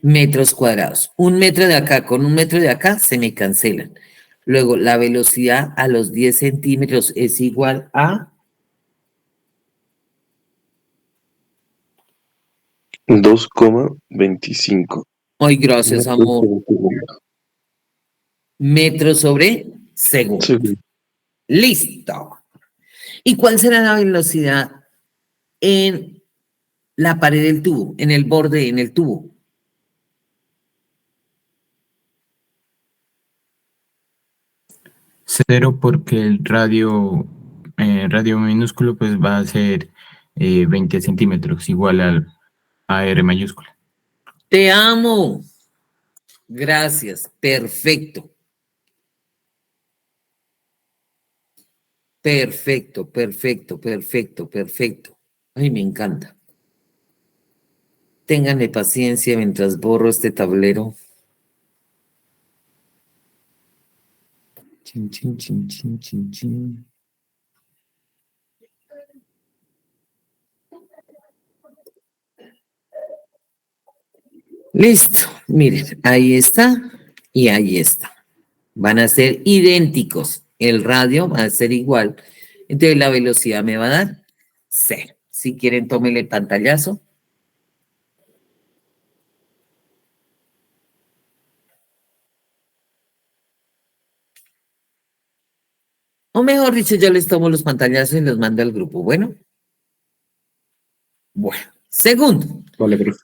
Metros cuadrados. 1 metro de acá con 1 metro de acá se me cancelan. Luego, la velocidad a los 10 centímetros es igual a 2,25. Ay, gracias, amor. Metros sobre segundo. Sí. Listo. ¿Y cuál será la velocidad en la pared del tubo, en el borde, en el tubo? Cero porque el radio minúsculo pues va a ser 20 centímetros, igual a R mayúscula. Te amo. Gracias. Perfecto. Perfecto, perfecto, perfecto, perfecto. Ay, me encanta. Ténganle paciencia mientras borro este tablero. Chin, chin, chin, chin, chin, chin. Listo. Miren, ahí está y ahí está. Van a ser idénticos. El radio va a ser igual. Entonces la velocidad me va a dar 0. Si quieren, tómenle pantallazo. O mejor dicho, yo les tomo los pantallazos y los mando al grupo. Bueno. Bueno. Segundo. Vale, profe.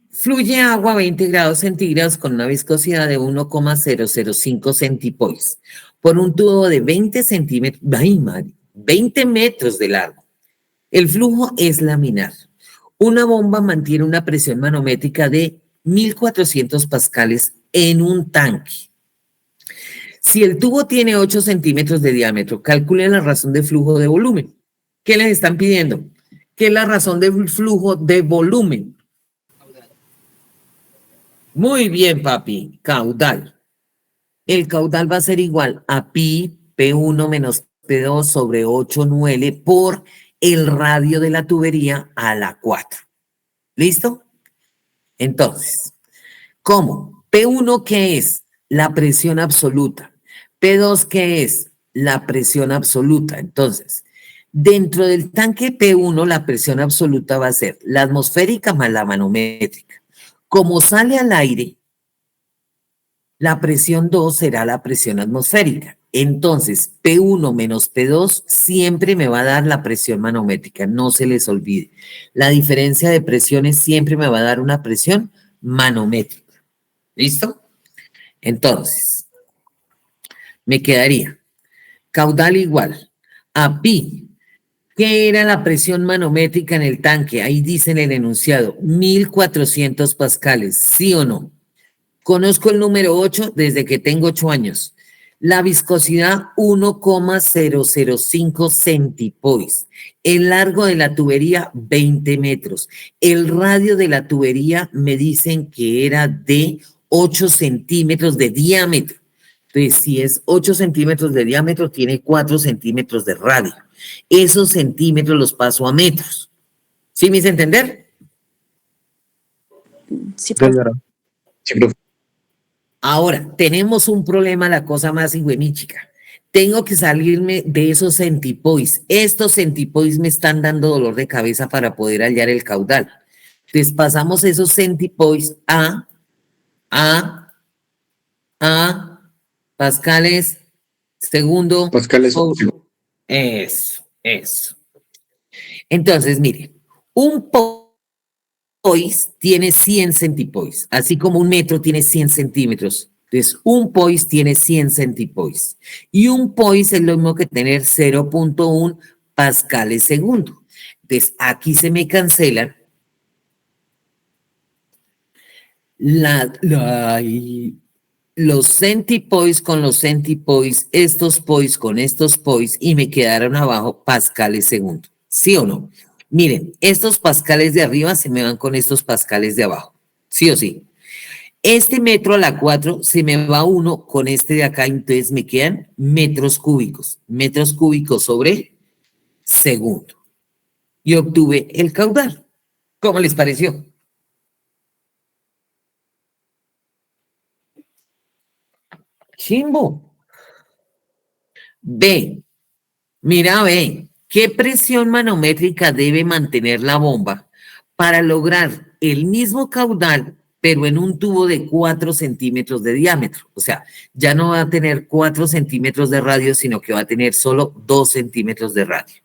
Fluye agua a 20 grados centígrados con una viscosidad de 1,005 centipoise por un tubo de 20 centímetros, ay, madre, 20 metros de largo. El flujo es laminar. Una bomba mantiene una presión manométrica de 1400 pascales en un tanque. Si el tubo tiene 8 centímetros de diámetro, calculen la razón de flujo de volumen. ¿Qué les están pidiendo? ¿Qué es la razón del flujo de volumen? Muy bien, papi. Caudal. El caudal va a ser igual a pi P1 menos P2 sobre 8 L por el radio de la tubería a la 4. ¿Listo? Entonces, ¿cómo? P1, ¿qué es? La presión absoluta. P2, ¿qué es? La presión absoluta. Entonces, dentro del tanque P1, la presión absoluta va a ser la atmosférica más la manométrica. Como sale al aire, la presión 2 será la presión atmosférica. Entonces, P1 menos P2 siempre me va a dar la presión manométrica, no se les olvide. La diferencia de presiones siempre me va a dar una presión manométrica. ¿Listo? Entonces, me quedaría caudal igual a pi. ¿Qué era la presión manométrica en el tanque? Ahí dice en el enunciado, 1400 pascales, ¿sí o no? Conozco el número 8 desde que tengo 8 años. La viscosidad 1,005 centipoise. El largo de la tubería 20 metros. El radio de la tubería me dicen que era de 8 centímetros de diámetro. Entonces, si es 8 centímetros de diámetro, tiene 4 centímetros de radio. Esos centímetros los paso a metros. ¿Sí me hice entender? Sí, profe. Sí, profe. Ahora, tenemos un problema, la cosa más hijuemíchica. Tengo que salirme de esos centipoise. Estos centipoise me están dando dolor de cabeza para poder hallar el caudal. Entonces, pasamos esos centipoise a pascales segundo. Pascales. Eso. Entonces, mire, un poise tiene 100 centipoise, así como un metro tiene 100 centímetros. Entonces, un poise tiene 100 centipoise. Y un poise es lo mismo que tener 0.1 pascales segundo. Entonces, aquí se me cancelan los centipoise con los centipoise, estos poise con estos poise, y me quedaron abajo pascales segundo. ¿Sí o no? Miren, estos pascales de arriba se me van con estos pascales de abajo. ¿Sí o sí? Este metro a la 4 se me va uno con este de acá, entonces me quedan metros cúbicos. Metros cúbicos sobre segundo. Y obtuve el caudal. ¿Cómo les pareció? Chimbo. B. Mira, B. ¿Qué presión manométrica debe mantener la bomba para lograr el mismo caudal, pero en un tubo de 4 centímetros de diámetro? O sea, ya no va a tener 4 centímetros de radio, sino que va a tener solo 2 centímetros de radio.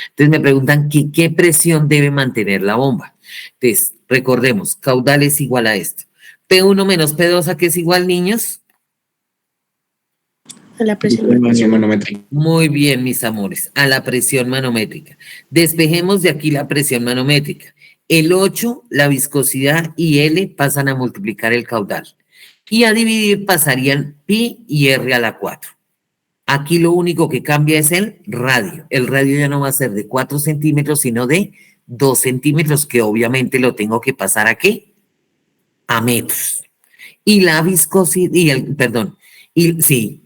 Entonces me preguntan qué presión debe mantener la bomba. Entonces, recordemos, caudal es igual a esto. P1 menos P2, ¿a qué es igual, niños? A la presión Manométrica. Muy bien, mis amores, a la presión manométrica. Despejemos de aquí la presión manométrica. El 8, la viscosidad y L pasan a multiplicar el caudal. Y a dividir pasarían pi y R a la 4. Aquí lo único que cambia es el radio. El radio ya no va a ser de 4 centímetros, sino de 2 centímetros, que obviamente lo tengo que pasar ¿a qué? A metros. Y la viscosidad,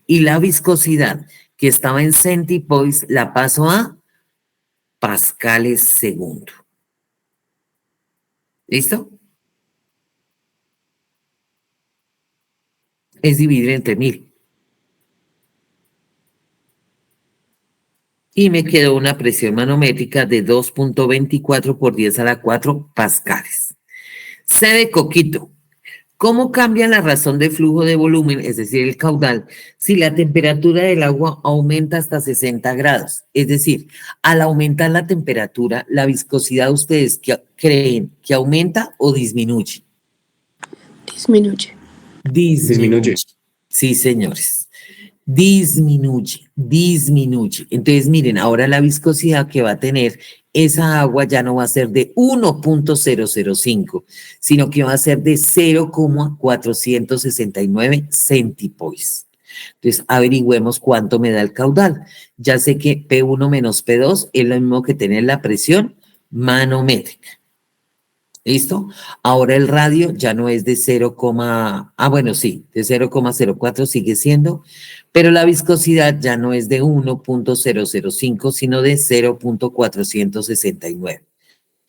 y la viscosidad que estaba en centipoise la paso a pascales segundo. ¿Listo? Es dividir entre 1000. Y me quedó una presión manométrica de 2.24 por 10 a la 4 pascales. C de coquito. ¿Cómo cambia la razón de flujo de volumen, es decir, el caudal, si la temperatura del agua aumenta hasta 60 grados? Es decir, al aumentar la temperatura, ¿la viscosidad ustedes creen que aumenta o disminuye? disminuye. Disminuye. Sí, señores. Disminuye. Entonces, miren, ahora la viscosidad que va a tener esa agua ya no va a ser de 1.005, sino que va a ser de 0,469 centipoise. Entonces, averigüemos cuánto me da el caudal. Ya sé que P1 menos P2 es lo mismo que tener la presión manométrica. ¿Listo? Ahora el radio ya no es de 0, bueno, sí, de 0,04 sigue siendo, pero la viscosidad ya no es de 1,005, sino de 0,469.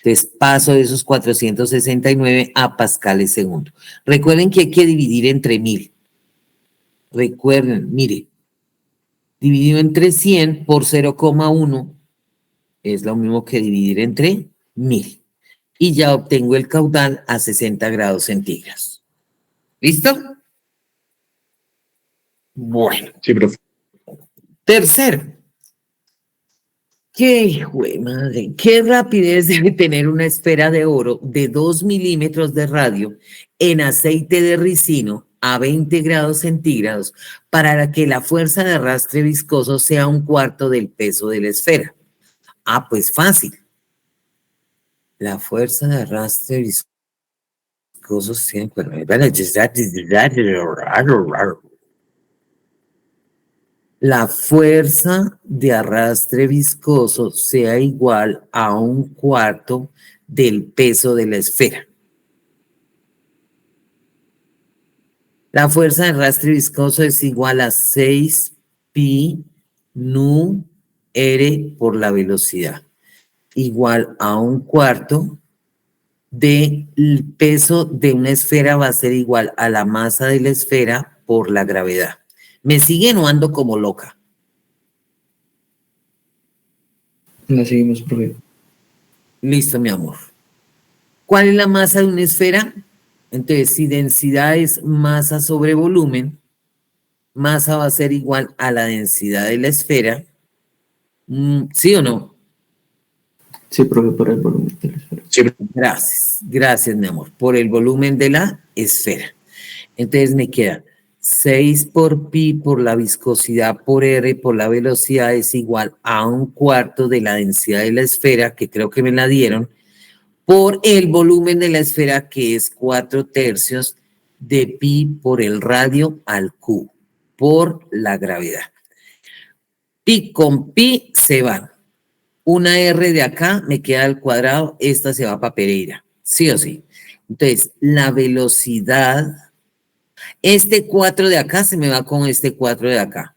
Entonces, paso de esos 469 a pascales segundo. Recuerden que hay que dividir entre 1000. Recuerden, mire, dividido entre 100 por 0,1 es lo mismo que dividir entre 1000. Y ya obtengo el caudal a 60 grados centígrados. ¿Listo? Bueno. Sí, profe. Tercero. ¡Qué hijo de madre! ¡Qué rapidez debe tener una esfera de oro de 2 milímetros de radio en aceite de ricino a 20 grados centígrados para que la fuerza de arrastre viscoso sea 1/4 del peso de la esfera? Ah, pues fácil. La fuerza de arrastre viscoso siempre. La fuerza de arrastre viscoso sea igual a 1/4 del peso de la esfera. La fuerza de arrastre viscoso es igual a 6 pi nu r por la velocidad, igual a 1/4 del peso de una esfera va a ser igual a la masa de la esfera por la gravedad. ¿Me siguen o ando como loca? La seguimos, profe. Listo, mi amor. ¿Cuál es la masa de una esfera? Entonces, si densidad es masa sobre volumen, masa va a ser igual a la densidad de la esfera. ¿Sí o no? Sí, profe, por el volumen de la esfera. Sí, Gracias, gracias, mi amor, por el volumen de la esfera. Entonces me queda 6 por pi por la viscosidad por r por la velocidad es igual a 1/4 de la densidad de la esfera, que creo que me la dieron, por el volumen de la esfera, que es 4/3 de pi por el radio al cubo, por la gravedad. Pi con pi se van. Una R de acá me queda al cuadrado, esta se va para Pereira, sí o sí. Entonces, la velocidad, este 4 de acá se me va con este 4 de acá.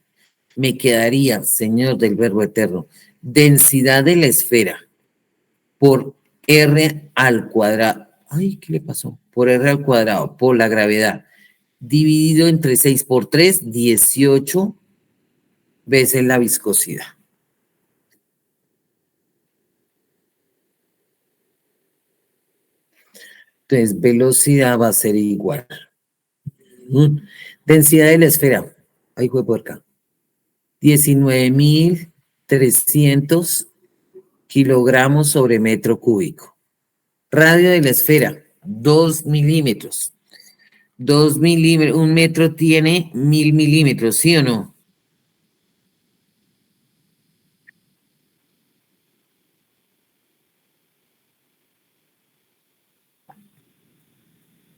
Me quedaría, señor del verbo eterno, densidad de la esfera por R al cuadrado. Ay, ¿qué le pasó? Por R al cuadrado, por la gravedad. Dividido entre 6 por 3, 18 veces la viscosidad. Entonces, velocidad va a ser igual. Densidad de la esfera. Ahí fue por acá. 19.300 kilogramos sobre metro cúbico. Radio de la esfera, 2 milímetros. 2 milímetros, un metro tiene 1000 milímetros, ¿sí o no?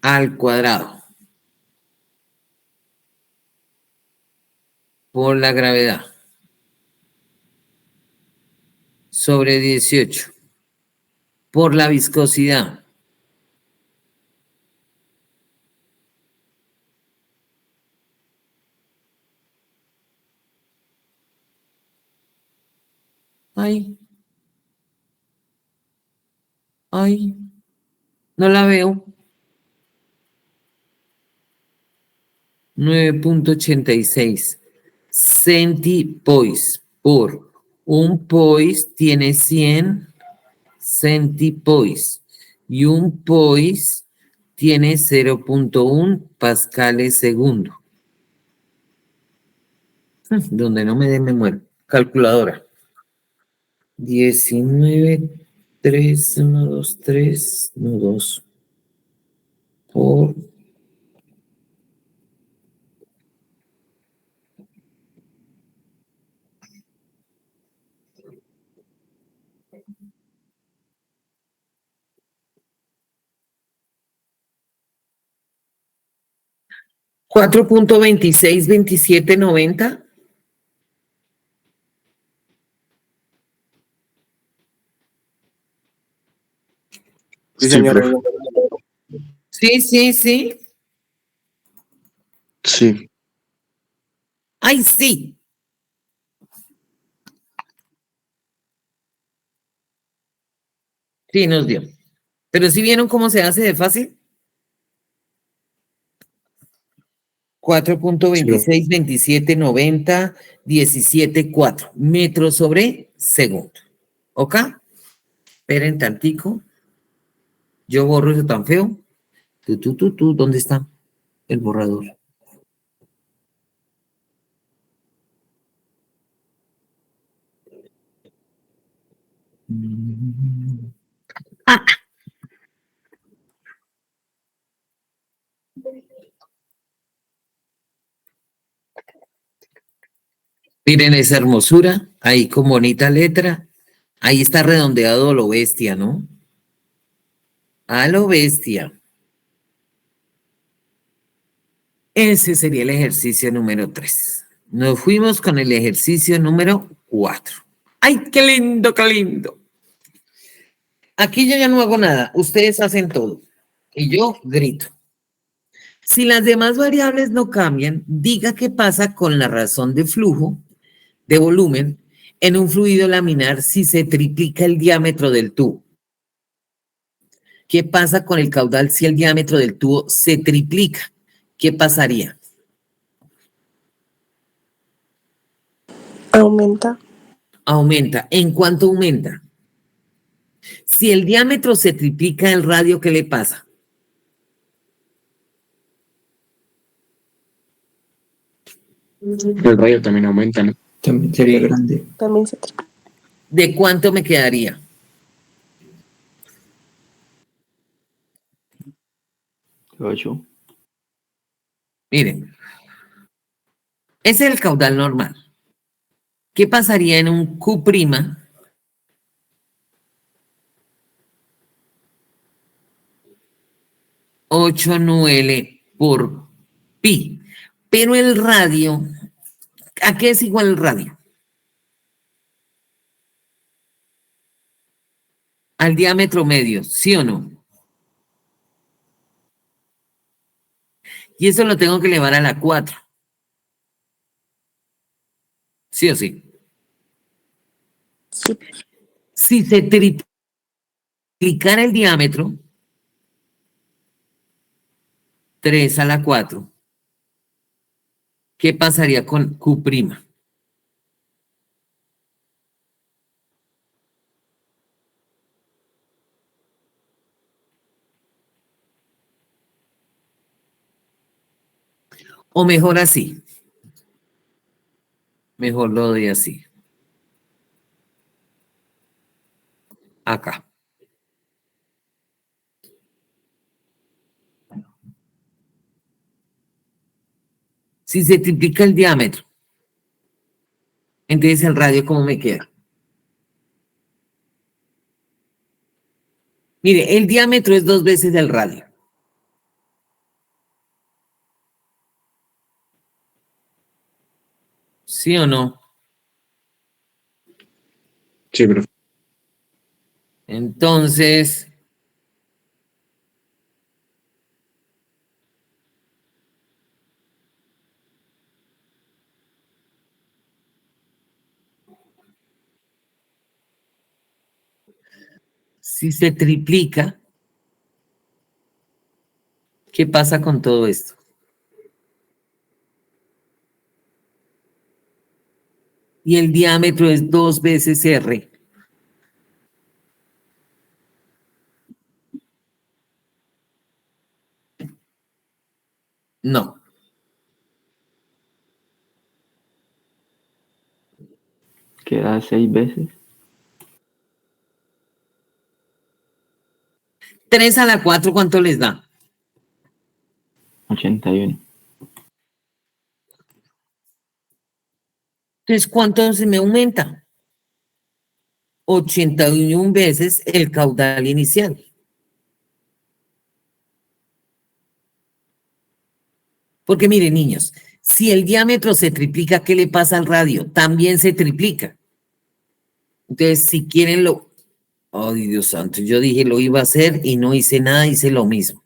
Al cuadrado. Por la gravedad. Sobre 18. Por la viscosidad. Ay. Ay. No la veo. 9,86 centipoise por un poise tiene 100 centipoise y un poise tiene 0,1 pascales segundo. Donde no me den me muero. Calculadora. 19,312 por 4,262790. Sí, Sí, señora. profe. Sí, sí, sí. Sí. ¡Ay, sí! Sí, nos dio. Pero si vieron cómo se hace de fácil. Sí, profe. 4.26, 27, 90, 17, 4 metros sobre segundo. ¿Ok? Esperen tantico. Yo borro eso tan feo. ¿Dónde está el borrador? Ah, miren esa hermosura. Ahí con bonita letra. Ahí está redondeado lo bestia, ¿no? A lo bestia. Ese sería el ejercicio número 3. Nos fuimos con el ejercicio número 4. ¡Ay, qué lindo, qué lindo! Aquí yo ya no hago nada. Ustedes hacen todo. Y yo grito. Si las demás variables no cambian, diga qué pasa con la razón de flujo, de volumen, en un fluido laminar si se triplica el diámetro del tubo. ¿Qué pasa con el caudal si el diámetro del tubo se triplica? ¿Qué pasaría? Aumenta. Aumenta. ¿En cuánto aumenta? Si el diámetro se triplica el radio, ¿qué le pasa? El radio también aumenta, ¿no? También sería grande. También se triplica. ¿De cuánto me quedaría? 8. Miren, ese es el caudal normal. ¿Qué pasaría en un Q'? 8 por pi. Pero el radio, ¿a qué es igual el radio? Al diámetro medio, ¿sí o no? Y eso lo tengo que elevar a la 4. ¿Sí o sí? Sí. Si se triplicara el diámetro, 3 a la 4, ¿qué pasaría con Q'? O mejor así. Mejor lo doy así. Acá. Si se triplica el diámetro, entonces el radio, ¿cómo me queda? Mire, el diámetro es 2 veces el radio. ¿Sí o no? Sí, profe. Entonces, si se triplica, ¿qué pasa con todo esto? Y el diámetro es 2 veces R. No. Queda 6 veces. 3 a la 4, ¿cuánto les da? 81. Entonces, ¿cuánto se me aumenta? 81 veces el caudal inicial. Porque miren, niños, si el diámetro se triplica, ¿qué le pasa al radio? También se triplica. Entonces, si quieren, Ay, Dios santo, yo dije lo iba a hacer y no hice nada, hice lo mismo.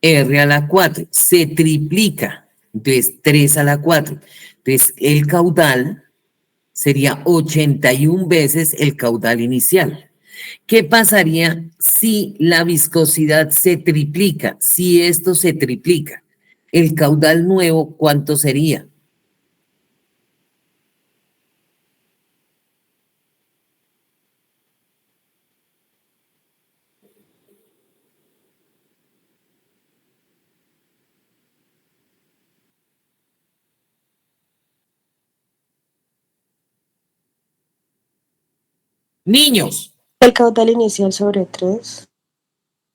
R a la 4 se triplica, entonces 3 a la 4. Entonces el caudal sería 81 veces el caudal inicial. ¿Qué pasaría si la viscosidad se triplica? Si esto se triplica, el caudal nuevo, ¿cuánto sería? Niños, El caudal inicial sobre 3.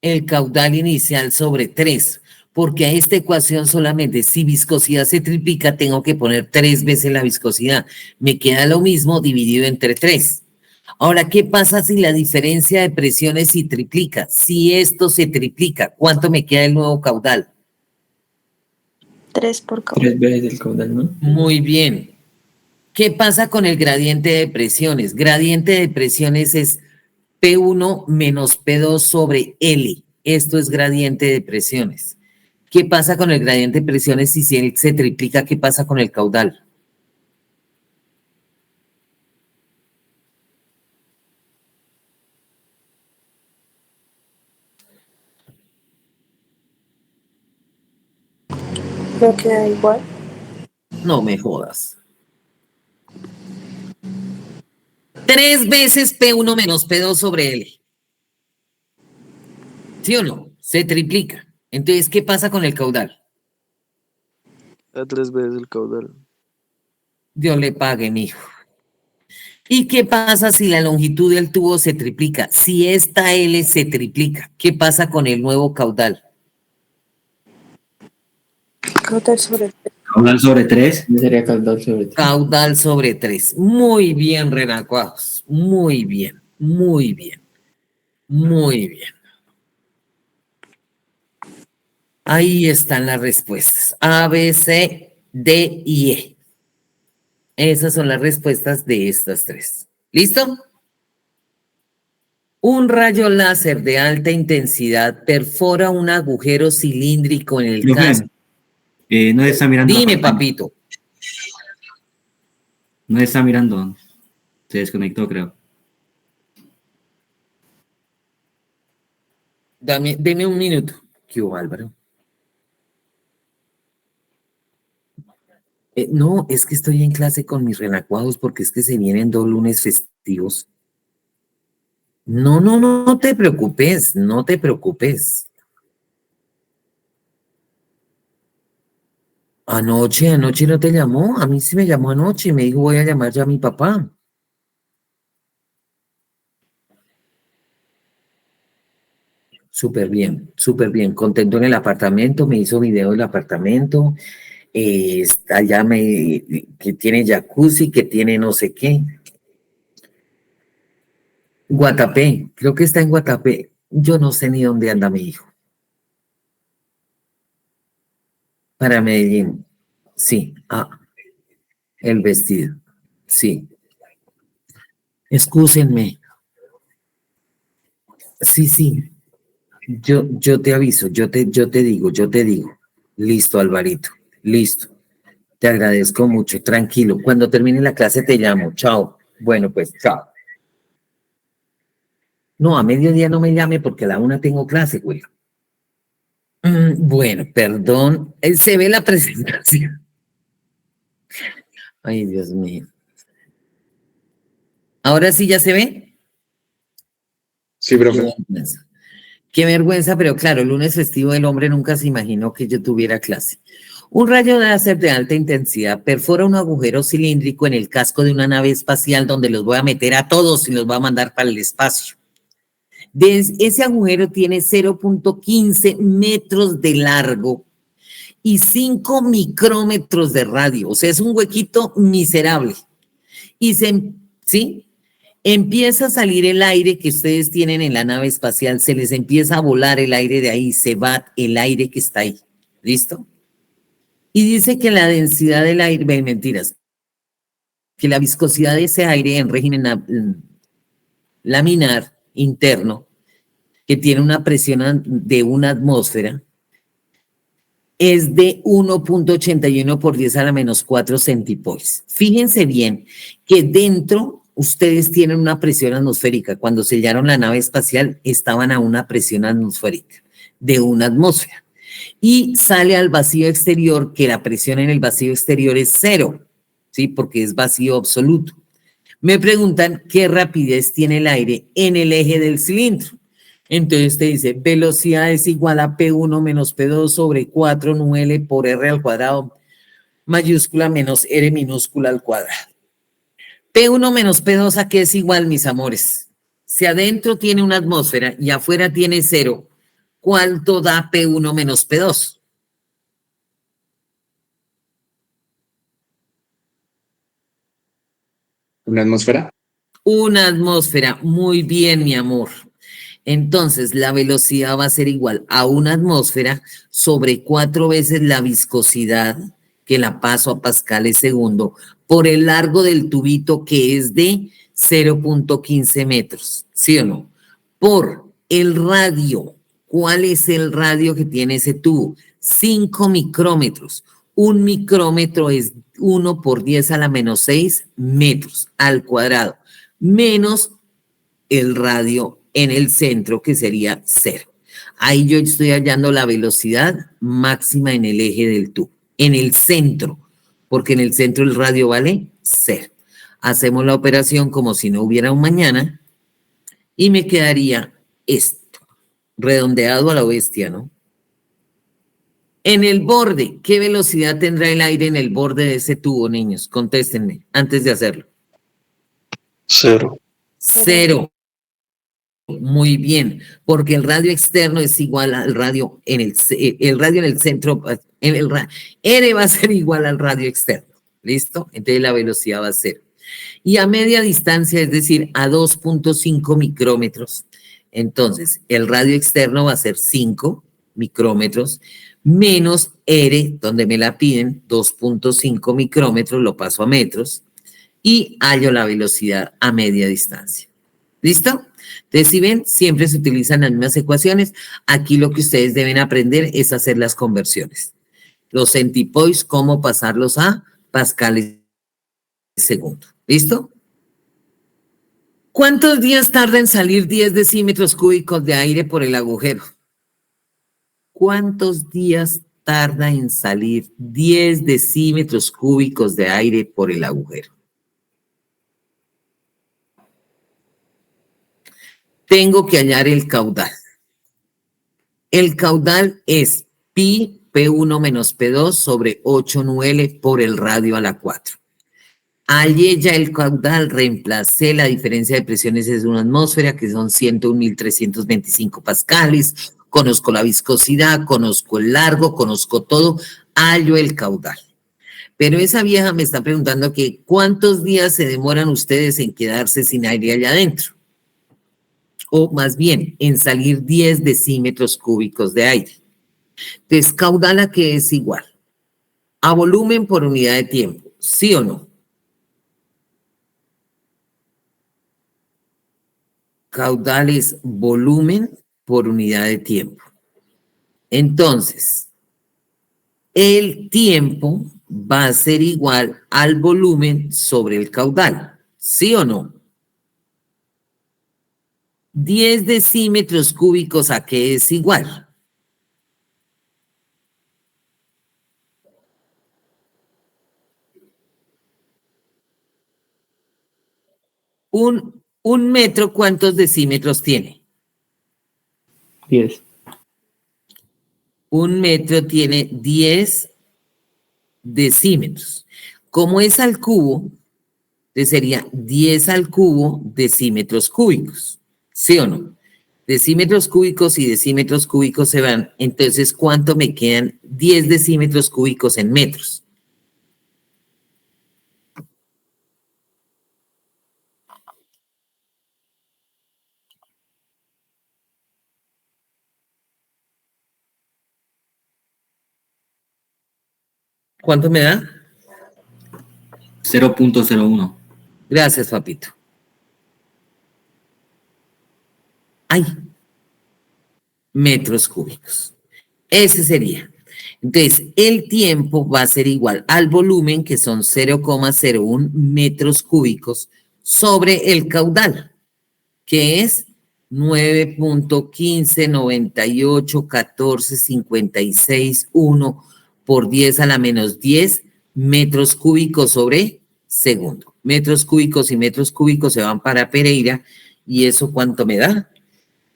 el caudal inicial sobre 3, porque a esta ecuación solamente si viscosidad se triplica, tengo que poner 3 veces la viscosidad. Me queda lo mismo dividido entre 3. Ahora, ¿qué pasa si la diferencia de presiones se triplica? Si esto se triplica, ¿cuánto me queda el nuevo caudal? 3 por caudal. 3 veces el caudal, ¿no? Muy bien. ¿Qué pasa con el gradiente de presiones? Gradiente de presiones es P1 menos P2 sobre L. Esto es gradiente de presiones. ¿Qué pasa con el gradiente de presiones si se triplica? ¿Qué pasa con el caudal? No queda igual. No me jodas. 3 veces P1 menos P2 sobre L. ¿Sí o no? Se triplica. Entonces, ¿qué pasa con el caudal? A 3 veces el caudal. Dios le pague, mijo. ¿Y qué pasa si la longitud del tubo se triplica? Si esta L se triplica, ¿qué pasa con el nuevo caudal? Caudal sobre 3. Caudal sobre 3. Sería caudal sobre 3. Caudal sobre 3. Muy bien, renacuajos. Muy bien, muy bien, muy bien. Ahí están las respuestas. A, B, C, D y E. Esas son las respuestas de estas tres. ¿Listo? Un rayo láser de alta intensidad perfora un agujero cilíndrico en el casco. No está mirando. Dime, papito. No está mirando. Se desconectó, creo. Deme un minuto. ¿Qué hubo, Álvaro? No, es que estoy en clase con mis renacuajos porque es que se vienen 2 lunes festivos. No te preocupes, no te preocupes. Anoche no te llamó, a mí sí me llamó anoche, me dijo voy a llamar ya a mi papá. Súper bien, contento en el apartamento, me hizo video del apartamento, allá que tiene jacuzzi, que tiene no sé qué. Guatapé, creo que está en Guatapé, yo no sé ni dónde anda mi hijo. Para Medellín, sí, el vestido, sí. Excúsenme. Sí. Yo te aviso, yo te digo. Listo, Alvarito, listo. Te agradezco mucho, tranquilo. Cuando termine la clase te llamo. Chao. Bueno, pues, chao. No, a mediodía no me llame porque a la 1 tengo clase, güey. Bueno, perdón. Se ve la presentación. Ay, Dios mío. ¿Ahora sí ya se ve? Sí, profe. Qué vergüenza, pero claro, el lunes festivo del hombre nunca se imaginó que yo tuviera clase. Un rayo láser de alta intensidad perfora un agujero cilíndrico en el casco de una nave espacial donde los voy a meter a todos y los voy a mandar para el espacio. Ese agujero tiene 0.15 metros de largo y 5 micrómetros de radio. O sea, es un huequito miserable. Y ¿sí? Empieza a salir el aire que ustedes tienen en la nave espacial, se les empieza a volar el aire de ahí, se va el aire que está ahí. ¿Listo? Y dice que la densidad del aire, mentiras, que la viscosidad de ese aire en régimen laminar interno, que tiene una presión de una atmósfera, es de 1.81 por 10 a la menos 4 centipoise. Fíjense bien que dentro ustedes tienen una presión atmosférica. Cuando sellaron la nave espacial estaban a una presión atmosférica de una atmósfera. Y sale al vacío exterior, que la presión en el vacío exterior es cero, ¿sí? Porque es vacío absoluto. Me preguntan qué rapidez tiene el aire en el eje del cilindro. Entonces te dice, velocidad es igual a P1 menos P2 sobre 4 por R al cuadrado mayúscula menos R minúscula al cuadrado. P1 menos P2, ¿a qué es igual, mis amores? Si adentro tiene una atmósfera y afuera tiene cero, ¿cuánto da P1 menos P2? ¿Una atmósfera? Una atmósfera. Muy bien, mi amor. Entonces, la velocidad va a ser igual a una atmósfera sobre 4 veces la viscosidad, que la paso a pascales segundo, por el largo del tubito, que es de 0.15 metros, ¿sí o no? Por el radio. ¿Cuál es el radio que tiene ese tubo? 5 micrómetros. Un micrómetro es 1 por 10 a la menos 6 metros al cuadrado, menos el radio en el centro, que sería 0. Ahí yo estoy hallando la velocidad máxima en el eje del tubo, en el centro, porque en el centro el radio vale 0. Hacemos la operación como si no hubiera un mañana y me quedaría esto, redondeado a la bestia, ¿no? En el borde, ¿qué velocidad tendrá el aire en el borde de ese tubo, niños? Contéstenme antes de hacerlo. 0. 0. Muy bien, porque el radio externo es igual al radio en el radio en el centro, R va a ser igual al radio externo, ¿listo? Entonces la velocidad va a ser. Y a media distancia, es decir, a 2.5 micrómetros, entonces el radio externo va a ser 5 micrómetros, menos R, donde me la piden, 2.5 micrómetros, lo paso a metros, y hallo la velocidad a media distancia. ¿Listo? Entonces, si ven, siempre se utilizan las mismas ecuaciones. Aquí lo que ustedes deben aprender es hacer las conversiones. Los centipoise, cómo pasarlos a pascales segundo. ¿Listo? ¿Cuántos días tarda en salir 10 decímetros cúbicos de aire por el agujero? ¿Cuántos días tarda en salir 10 decímetros cúbicos de aire por el agujero? Tengo que hallar el caudal. El caudal es pi P1 menos P2 sobre 8 por el radio a la 4. Hallé ya el caudal, reemplacé la diferencia de presiones de una atmósfera, que son 101.325 pascales, conozco la viscosidad, conozco el largo, conozco todo, hallo el caudal. Pero esa vieja me está preguntando que ¿cuántos días se demoran ustedes en quedarse sin aire allá adentro? O más bien, en salir 10 decímetros cúbicos de aire. Entonces, caudal a qué es igual? A volumen por unidad de tiempo, ¿sí o no? Caudal es volumen por unidad de tiempo. Entonces, el tiempo va a ser igual al volumen sobre el caudal, ¿sí o no? 10 decímetros cúbicos a qué es igual. Un metro, ¿cuántos decímetros tiene? 10. Un metro tiene 10 decímetros. Como es al cubo, entonces sería 10 al cubo decímetros cúbicos, ¿sí o no? Decímetros cúbicos y decímetros cúbicos se van, entonces ¿cuánto me quedan? 10 decímetros cúbicos en metros. ¿Cuánto me da? 0.01. Gracias, papito. Ay, metros cúbicos. Ese sería. Entonces, el tiempo va a ser igual al volumen, que son 0,01 metros cúbicos, sobre el caudal, que es 9.15981456 por 10 a la menos 10 metros cúbicos sobre segundo. Metros cúbicos y metros cúbicos se van para Pereira, y eso ¿cuánto me da?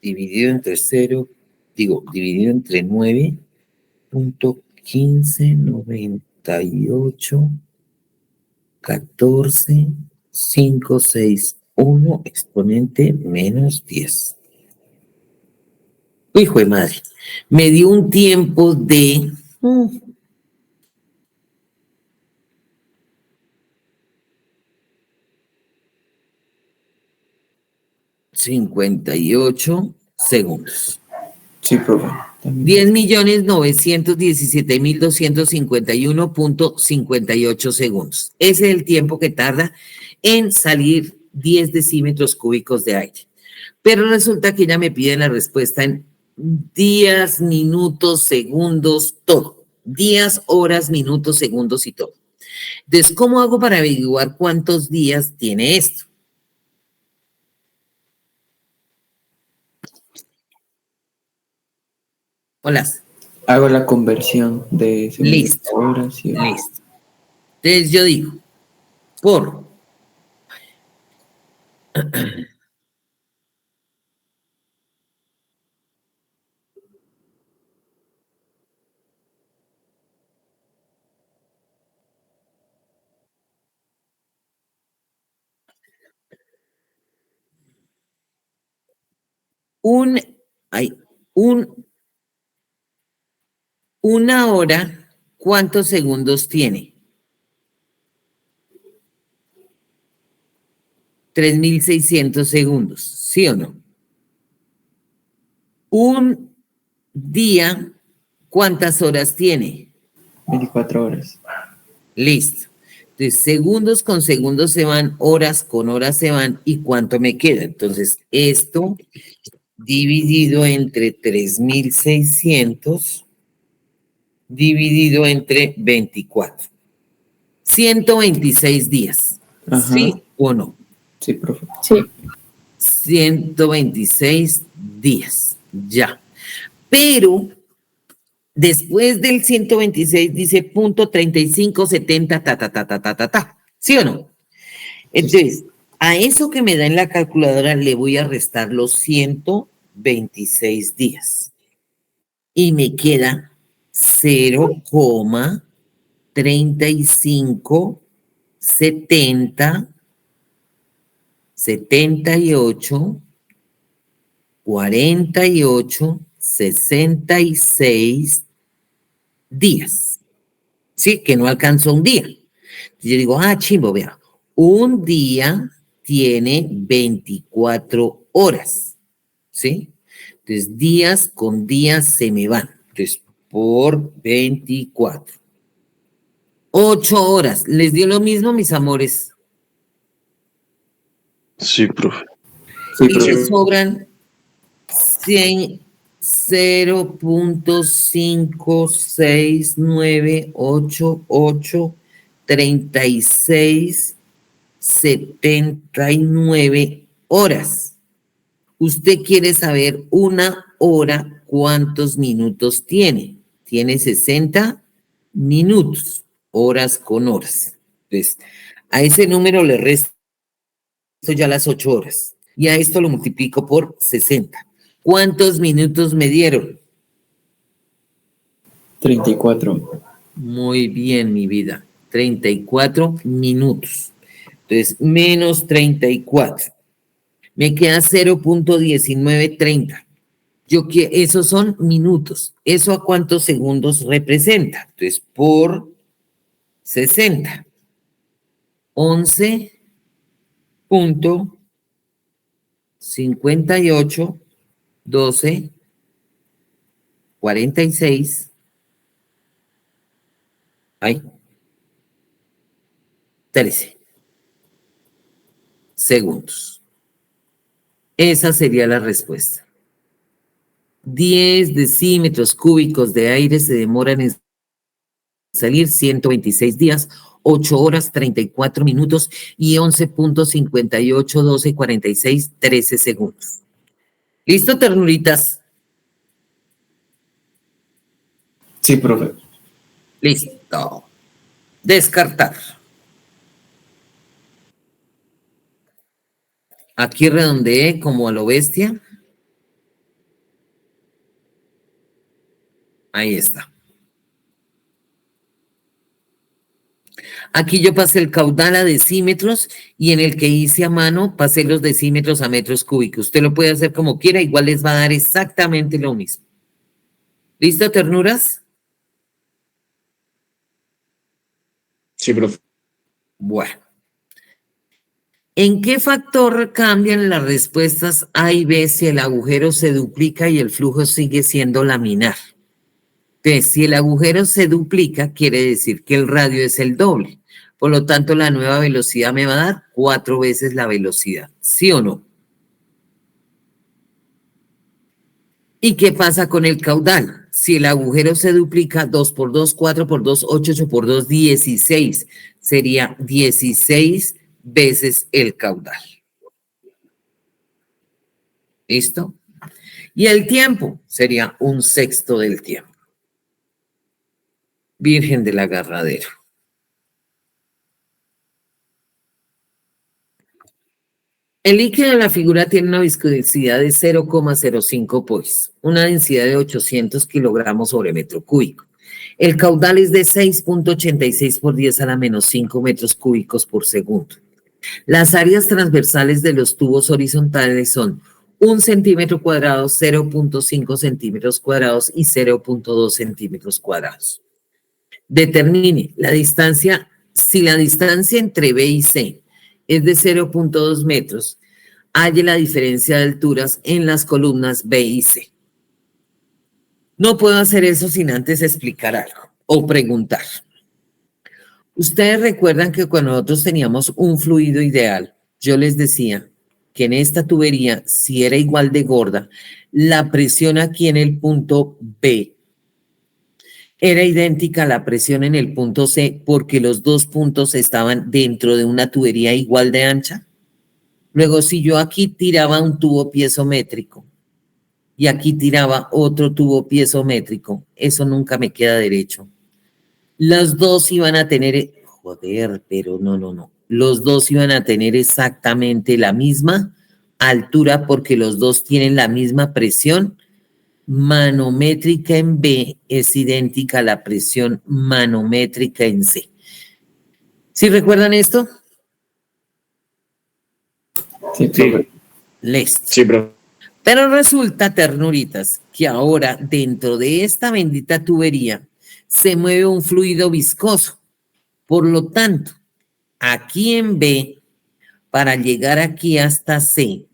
Dividido entre 9.1598145561 exponente menos 10. Hijo de madre, me dio un tiempo de 58 segundos. Sí, profe. También. 10.917.251.58 segundos. Ese es el tiempo que tarda en salir 10 decímetros cúbicos de aire. Pero resulta que ella me pide la respuesta en días, minutos, segundos, todo. Días, horas, minutos, segundos y todo. Entonces, ¿cómo hago para averiguar cuántos días tiene esto? Hola. Hago la conversión de segundos Listo. a horas y Listo. Entonces yo digo, por una hora, ¿cuántos segundos tiene? 3.600 segundos, ¿sí o no? Un día, ¿cuántas horas tiene? 24 horas. Listo. Entonces, segundos con segundos se van, horas con horas se van, ¿y cuánto me queda? Entonces, esto dividido entre 3.600 dividido entre 24. 126 días. Ajá. ¿Sí o no? Sí, profe. Sí. 126 días. Ya. Pero después del 126 dice punto 3570, ta. ¿Sí o no? Entonces, a eso que me da en la calculadora le voy a restar los 126 días. Y me queda 0,3570 78 48 66 días. Sí, que no alcanzó un día. Yo digo, chimbo, vea, un día tiene 24 horas. ¿Sí? Entonces, días con días se me van. Entonces, por 24. 8 horas. ¿Les dio lo mismo, mis amores? Sí, profe. Sí, Y me profe. sobran 0.569883679 horas. Usted quiere saber una hora, ¿cuántos minutos tiene? Tiene 60 minutos, horas con horas. Entonces, a ese número le resto ya las 8 horas. Y a esto lo multiplico por 60. ¿Cuántos minutos me dieron? 34. Muy bien, mi vida. 34 minutos. Entonces, menos 34. Me queda 0.1930. Esos son minutos. ¿Eso a cuántos segundos representa? Entonces, por 60. 11.58, 12, 46. Ay, 13 segundos. Esa sería la respuesta. 10 decímetros cúbicos de aire se demoran en salir 126 días, 8 horas, 34 minutos y 11.58, 12, 46, 13 segundos. ¿Listo, ternuritas? Sí, profe. Listo. Descartar. Aquí redondeé como a lo bestia. Ahí está. Aquí yo pasé el caudal a decímetros y en el que hice a mano pasé los decímetros a metros cúbicos. Usted lo puede hacer como quiera, igual les va a dar exactamente lo mismo. ¿Listo, ternuras? Sí, profe. Bueno. ¿En qué factor cambian las respuestas A y B si el agujero se duplica y el flujo sigue siendo laminar? Entonces, si el agujero se duplica, quiere decir que el radio es el doble. Por lo tanto, la nueva velocidad me va a dar 4 veces la velocidad. ¿Sí o no? ¿Y qué pasa con el caudal? Si el agujero se duplica, 2 por 2, 4 por 2, 8, 8 por 2, 16. Sería 16 veces el caudal. ¿Listo? Y el tiempo sería 1/6 del tiempo. Virgen del Agarradero. El líquido de la figura tiene una viscosidad de 0,05 pues, una densidad de 800 kilogramos sobre metro cúbico. El caudal es de 6.86 por 10 a la menos 5 metros cúbicos por segundo. Las áreas transversales de los tubos horizontales son 1 centímetro cuadrado, 0.5 centímetros cuadrados y 0.2 centímetros cuadrados. Determine la distancia, si la distancia entre B y C es de 0.2 metros, halle la diferencia de alturas en las columnas B y C. No puedo hacer eso sin antes explicar algo o preguntar. Ustedes recuerdan que cuando nosotros teníamos un fluido ideal, yo les decía que en esta tubería, si era igual de gorda, la presión aquí en el punto B era idéntica a la presión en el punto C porque los dos puntos estaban dentro de una tubería igual de ancha. Luego, si yo aquí tiraba un tubo piezométrico y aquí tiraba otro tubo piezométrico, eso nunca me queda derecho. Los dos iban a tener, joder, pero no. Los dos iban a tener exactamente la misma altura porque los dos tienen la misma presión manométrica en B es idéntica a la presión manométrica en C. ¿Sí recuerdan esto? Sí, profe. Listo. Sí, profe. Pero resulta, ternuritas, que ahora dentro de esta bendita tubería se mueve un fluido viscoso. Por lo tanto, aquí en B, para llegar aquí hasta C,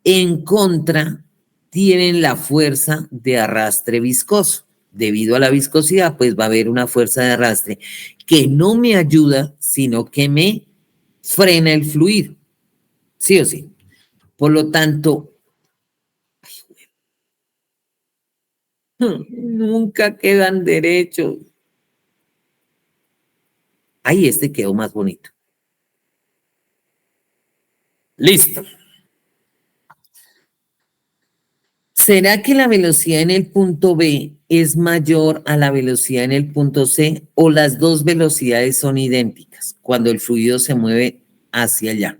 en contra tienen la fuerza de arrastre viscoso. Debido a la viscosidad, pues va a haber una fuerza de arrastre que no me ayuda, sino que me frena el fluido. ¿Sí o sí? Por lo tanto, nunca quedan derechos. Ahí este quedó más bonito. Listo. ¿Será que la velocidad en el punto B es mayor a la velocidad en el punto C o las dos velocidades son idénticas cuando el fluido se mueve hacia allá?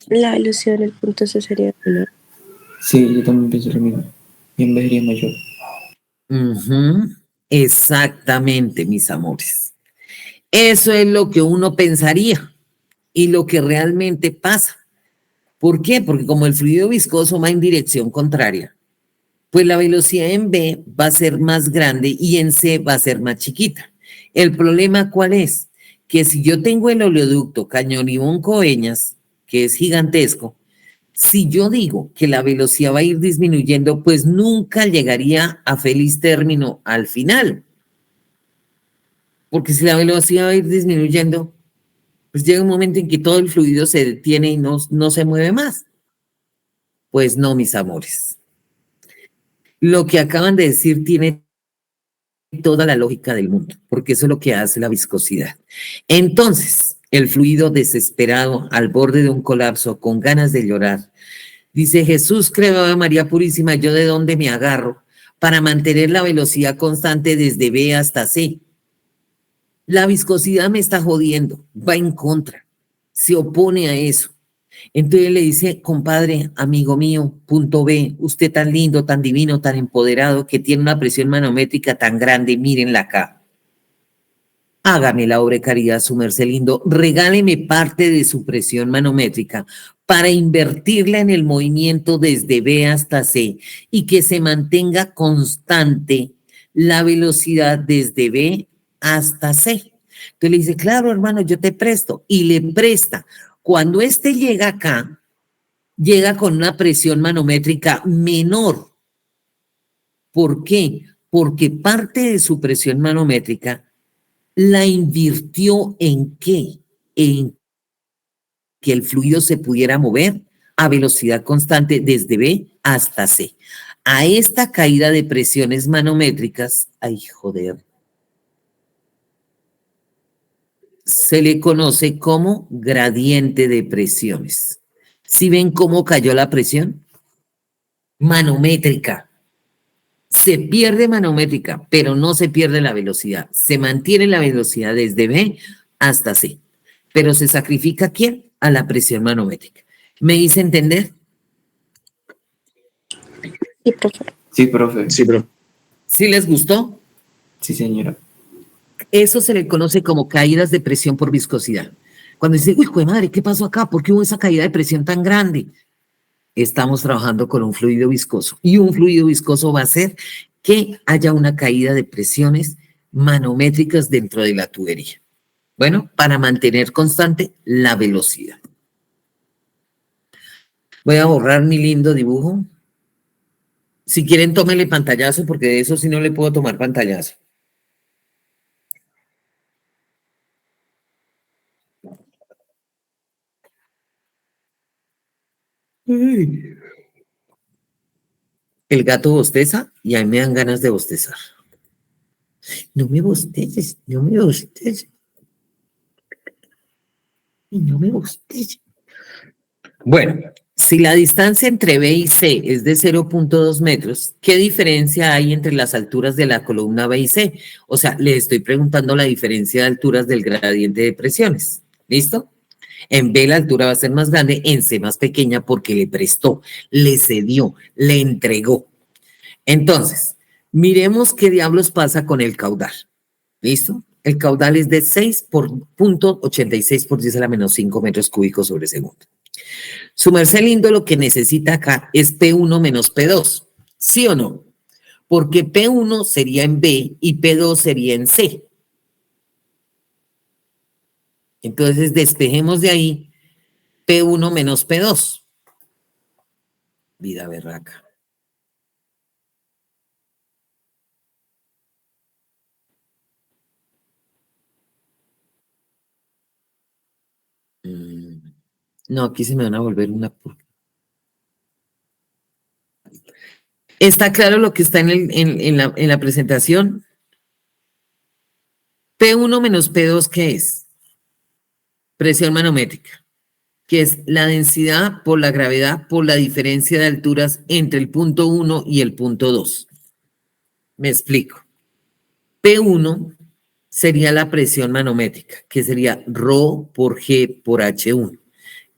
La velocidad en el punto C sería menor. Sí, yo también pienso lo mismo. Y en vez sería mayor. Exactamente, mis amores. Eso es lo que uno pensaría y lo que realmente pasa. ¿Por qué? Porque como el fluido viscoso va en dirección contraria, pues la velocidad en B va a ser más grande y en C va a ser más chiquita. ¿El problema cuál es? Que si yo tengo el oleoducto Cañón Ivonne Coveñas, que es gigantesco, Si yo digo que la velocidad va a ir disminuyendo, pues nunca llegaría a feliz término al final. Porque si la velocidad va a ir disminuyendo, pues llega un momento en que todo el fluido se detiene y no se mueve más. Pues no, mis amores. Lo que acaban de decir tiene toda la lógica del mundo, porque eso es lo que hace la viscosidad. Entonces, el fluido desesperado, al borde de un colapso, con ganas de llorar, dice: Jesús, creo a María Purísima, ¿yo de dónde me agarro para mantener la velocidad constante desde B hasta C? La viscosidad me está jodiendo, va en contra, se opone a eso. Entonces le dice: compadre, amigo mío, punto B, usted tan lindo, tan divino, tan empoderado, que tiene una presión manométrica tan grande, mírenla acá. Hágame la obra de caridad, su merced lindo, regáleme parte de su presión manométrica para invertirla en el movimiento desde B hasta C y que se mantenga constante la velocidad desde B hasta C. Entonces le dice: claro, hermano, yo te presto, y le presta. Cuando este llega acá, llega con una presión manométrica menor. ¿Por qué? Porque parte de su presión manométrica la invirtió ¿en qué? En que el fluido se pudiera mover a velocidad constante desde B hasta C. A esta caída de presiones manométricas, ay, joder, se le conoce como gradiente de presiones. ¿Sí ven cómo cayó la presión? Manométrica. Se pierde manométrica, pero no se pierde la velocidad. Se mantiene la velocidad desde B hasta C. Pero se sacrifica ¿quién? A la presión manométrica. ¿Me hice entender? Sí, profe. Sí, profe. Sí, profe. ¿Sí les gustó? Sí, señora. Eso se le conoce como caídas de presión por viscosidad. Cuando dice: uy, jue madre, ¿qué pasó acá? ¿Por qué hubo esa caída de presión tan grande? Estamos trabajando con un fluido viscoso. Y un fluido viscoso va a hacer que haya una caída de presiones manométricas dentro de la tubería. Bueno, para mantener constante la velocidad. Voy a borrar mi lindo dibujo. Si quieren, tómenle pantallazo, porque de eso sí no le puedo tomar pantallazo. El gato bosteza y a mí me dan ganas de bostezar. No me bosteces, no me bosteces. No me bosteces. Bueno, si la distancia entre B y C es de 0.2 metros, ¿qué diferencia hay entre las alturas de la columna B y C? O sea, le estoy preguntando la diferencia de alturas del gradiente de presiones. ¿Listo? En B la altura va a ser más grande, en C más pequeña porque le prestó, le cedió, le entregó. Entonces, miremos qué diablos pasa con el caudal. ¿Listo? El caudal es de 6 por 0.86 por 10 a la menos 5 metros cúbicos sobre segundo. Su merced lindo lo que necesita acá es P1 menos P2. ¿Sí o no? Porque P1 sería en B y P2 sería en C. Entonces, despejemos de ahí P1 menos P2. Vida berraca. No, aquí se me van a volver una... ¿Está claro lo que está en la presentación? P1 menos P2, ¿qué es? Presión manométrica, que es la densidad por la gravedad por la diferencia de alturas entre el punto 1 y el punto 2. Me explico. P1 sería la presión manométrica, que sería ρ por G por H1.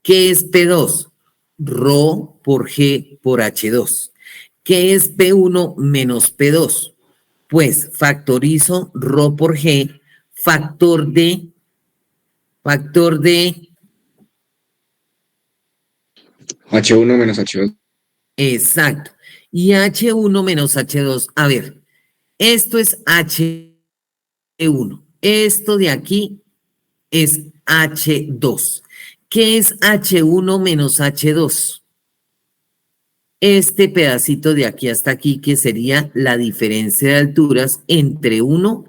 ¿Qué es P2? Rho por G por H2. ¿Qué es P1 menos P2? Pues factorizo Rho por G, factor de H1 menos H2. exacto. Y H1 menos H2. A ver, esto es H1. Esto de aquí es H2. ¿Qué es H1 menos H2? este pedacito de aquí hasta aquí, que sería la diferencia de alturas entre 1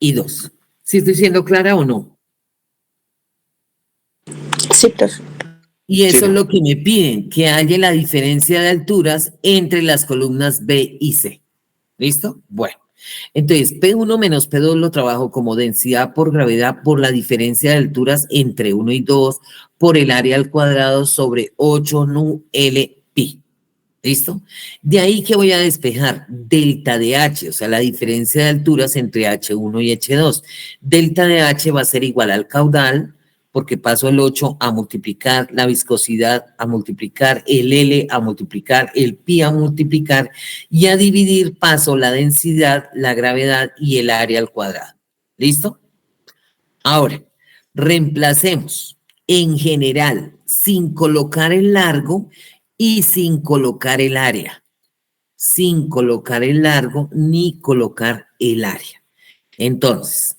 y 2. ¿Sí estoy siendo clara o no? Sí, profe. Y eso Sí. es lo que me piden, que haya la diferencia de alturas entre las columnas B y C. ¿Listo? Bueno, entonces P1 menos P2 lo trabajo como densidad por gravedad por la diferencia de alturas entre 1 y 2 por el área al cuadrado sobre 8 nu L pi. ¿Listo? De ahí que voy a despejar delta de H, o sea, la diferencia de alturas entre H1 y H2. Delta de H va a ser igual al caudal, porque paso el 8 a multiplicar la viscosidad, a multiplicar el L, a multiplicar el pi, a multiplicar y a dividir paso la densidad, la gravedad y el área al cuadrado. ¿Listo? Ahora, reemplacemos en general sin colocar el largo y sin colocar el área. Sin colocar el largo ni colocar el área. Entonces,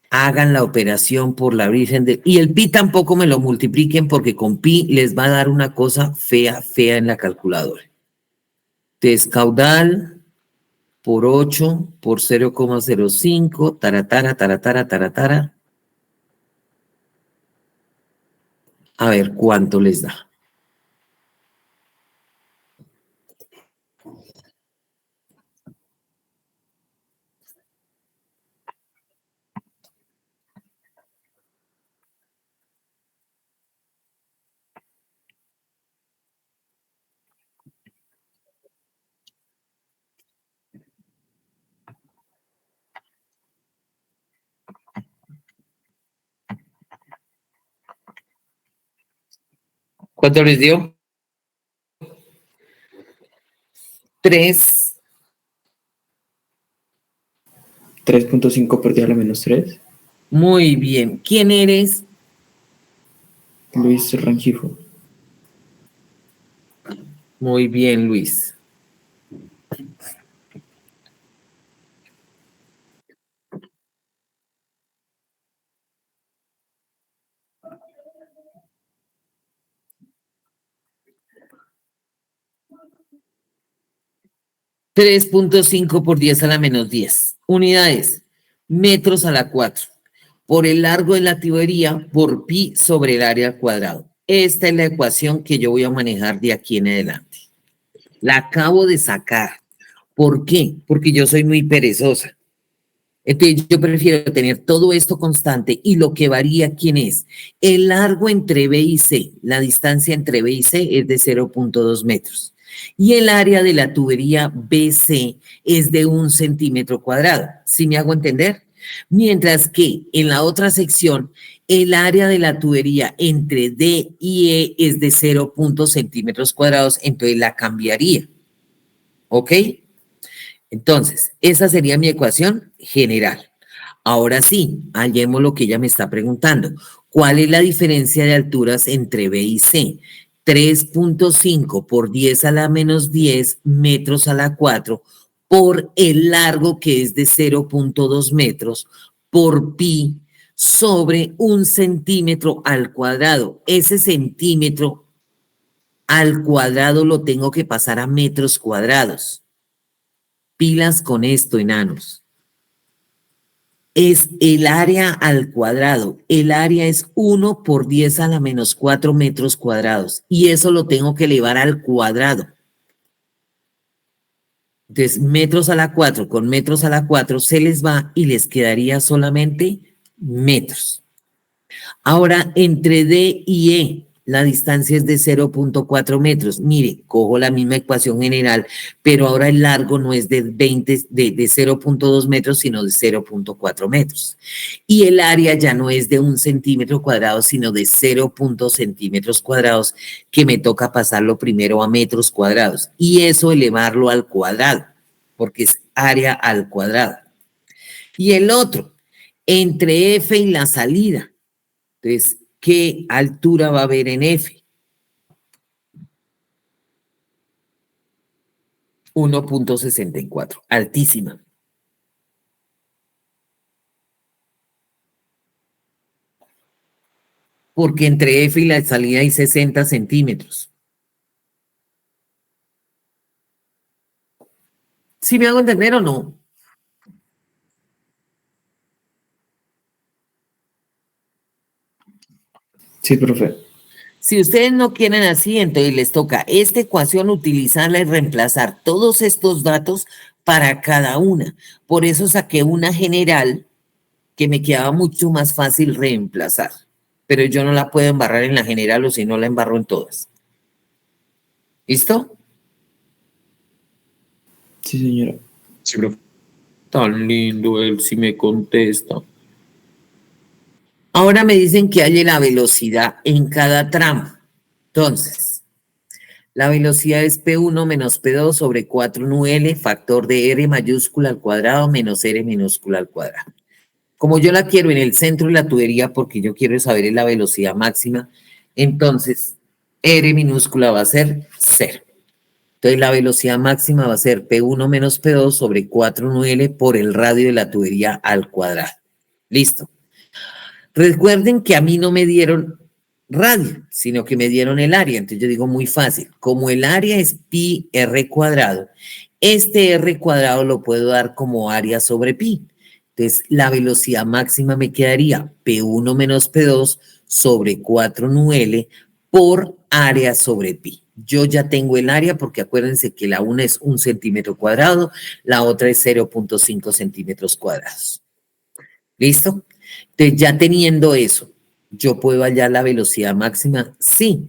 hagan la operación por la Virgen de... Y el pi tampoco me lo multipliquen porque con pi les va a dar una cosa fea, fea en la calculadora. Entonces, caudal por 8 por 0,05, taratara, taratara, taratara. A ver cuánto les da. ¿Cuánto les dio? 3. 3.5 por 10 a la menos 3. Muy bien. ¿Quién eres? Luis Rangifo. Muy bien, Luis. $3.5 por 10 a la menos 10. Unidades. Metros a la 4. Por el largo de la tubería por pi sobre el área al cuadrado. Esta es la ecuación que yo voy a manejar de aquí en adelante. La acabo de sacar. ¿Por qué? Porque yo soy muy perezosa. Entonces yo prefiero tener todo esto constante y lo que varía, ¿quién es? El largo entre B y C, la distancia entre B y C es de 0.2 metros. Y el área de la tubería BC es de 1 centímetro cuadrado. ¿Sí me hago entender? Mientras que en la otra sección, el área de la tubería entre D y E es de 0. centímetros cuadrados, entonces la cambiaría. ¿Ok? Entonces, esa sería mi ecuación general. Ahora sí, hallemos lo que ella me está preguntando. ¿Cuál es la diferencia de alturas entre B y C? 3.5 por 10 a la menos 10 metros a la 4 por el largo que es de 0.2 metros por pi sobre 1 centímetro al cuadrado. Ese centímetro al cuadrado lo tengo que pasar a metros cuadrados. Pilas con esto, enanos. Es el área al cuadrado. El área es 1 por 10 a la menos 4 metros cuadrados. Y eso lo tengo que elevar al cuadrado. Entonces, metros a la 4 con metros a la 4 se les va y les quedaría solamente metros. Ahora, entre D y E, la distancia es de 0.4 metros. Mire, cojo la misma ecuación general, pero ahora el largo no es de 0.2 metros, sino de 0.4 metros. Y el área ya no es de 1 centímetro cuadrado, sino de 0. centímetros cuadrados, que me toca pasarlo primero a metros cuadrados. Y eso elevarlo al cuadrado, porque es área al cuadrado. Y el otro, entre F y la salida. Entonces, ¿qué altura va a haber en F? 1.64, altísima. Porque entre F y la salida hay 60 centímetros. ¿Sí me hago entender o no? Sí, profe. Si ustedes no quieren así, entonces les toca esta ecuación utilizarla y reemplazar todos estos datos para cada una. Por eso saqué una general que me quedaba mucho más fácil reemplazar. Pero yo no la puedo embarrar en la general o si no la embarro en todas. ¿Listo? Sí, señora. Sí, profe. Tan lindo él si me contesta. Ahora me dicen que hay la velocidad en cada tramo. Entonces, la velocidad es P1 menos P2 sobre 4L, factor de R mayúscula al cuadrado menos R minúscula al cuadrado. Como yo la quiero en el centro de la tubería porque yo quiero saber la velocidad máxima, entonces R minúscula va a ser 0. Entonces la velocidad máxima va a ser P1 menos P2 sobre 4L por el radio de la tubería al cuadrado. Listo. Recuerden que a mí no me dieron radio, sino que me dieron el área. Entonces yo digo muy fácil. Como el área es pi r cuadrado, este r cuadrado lo puedo dar como área sobre pi. Entonces la velocidad máxima me quedaría P1 menos P2 sobre 4L por área sobre pi. Yo ya tengo el área porque acuérdense que la una es 1 centímetro cuadrado, la otra es 0.5 centímetros cuadrados. ¿Listo? Entonces, ya teniendo eso, ¿yo puedo hallar la velocidad máxima? Sí.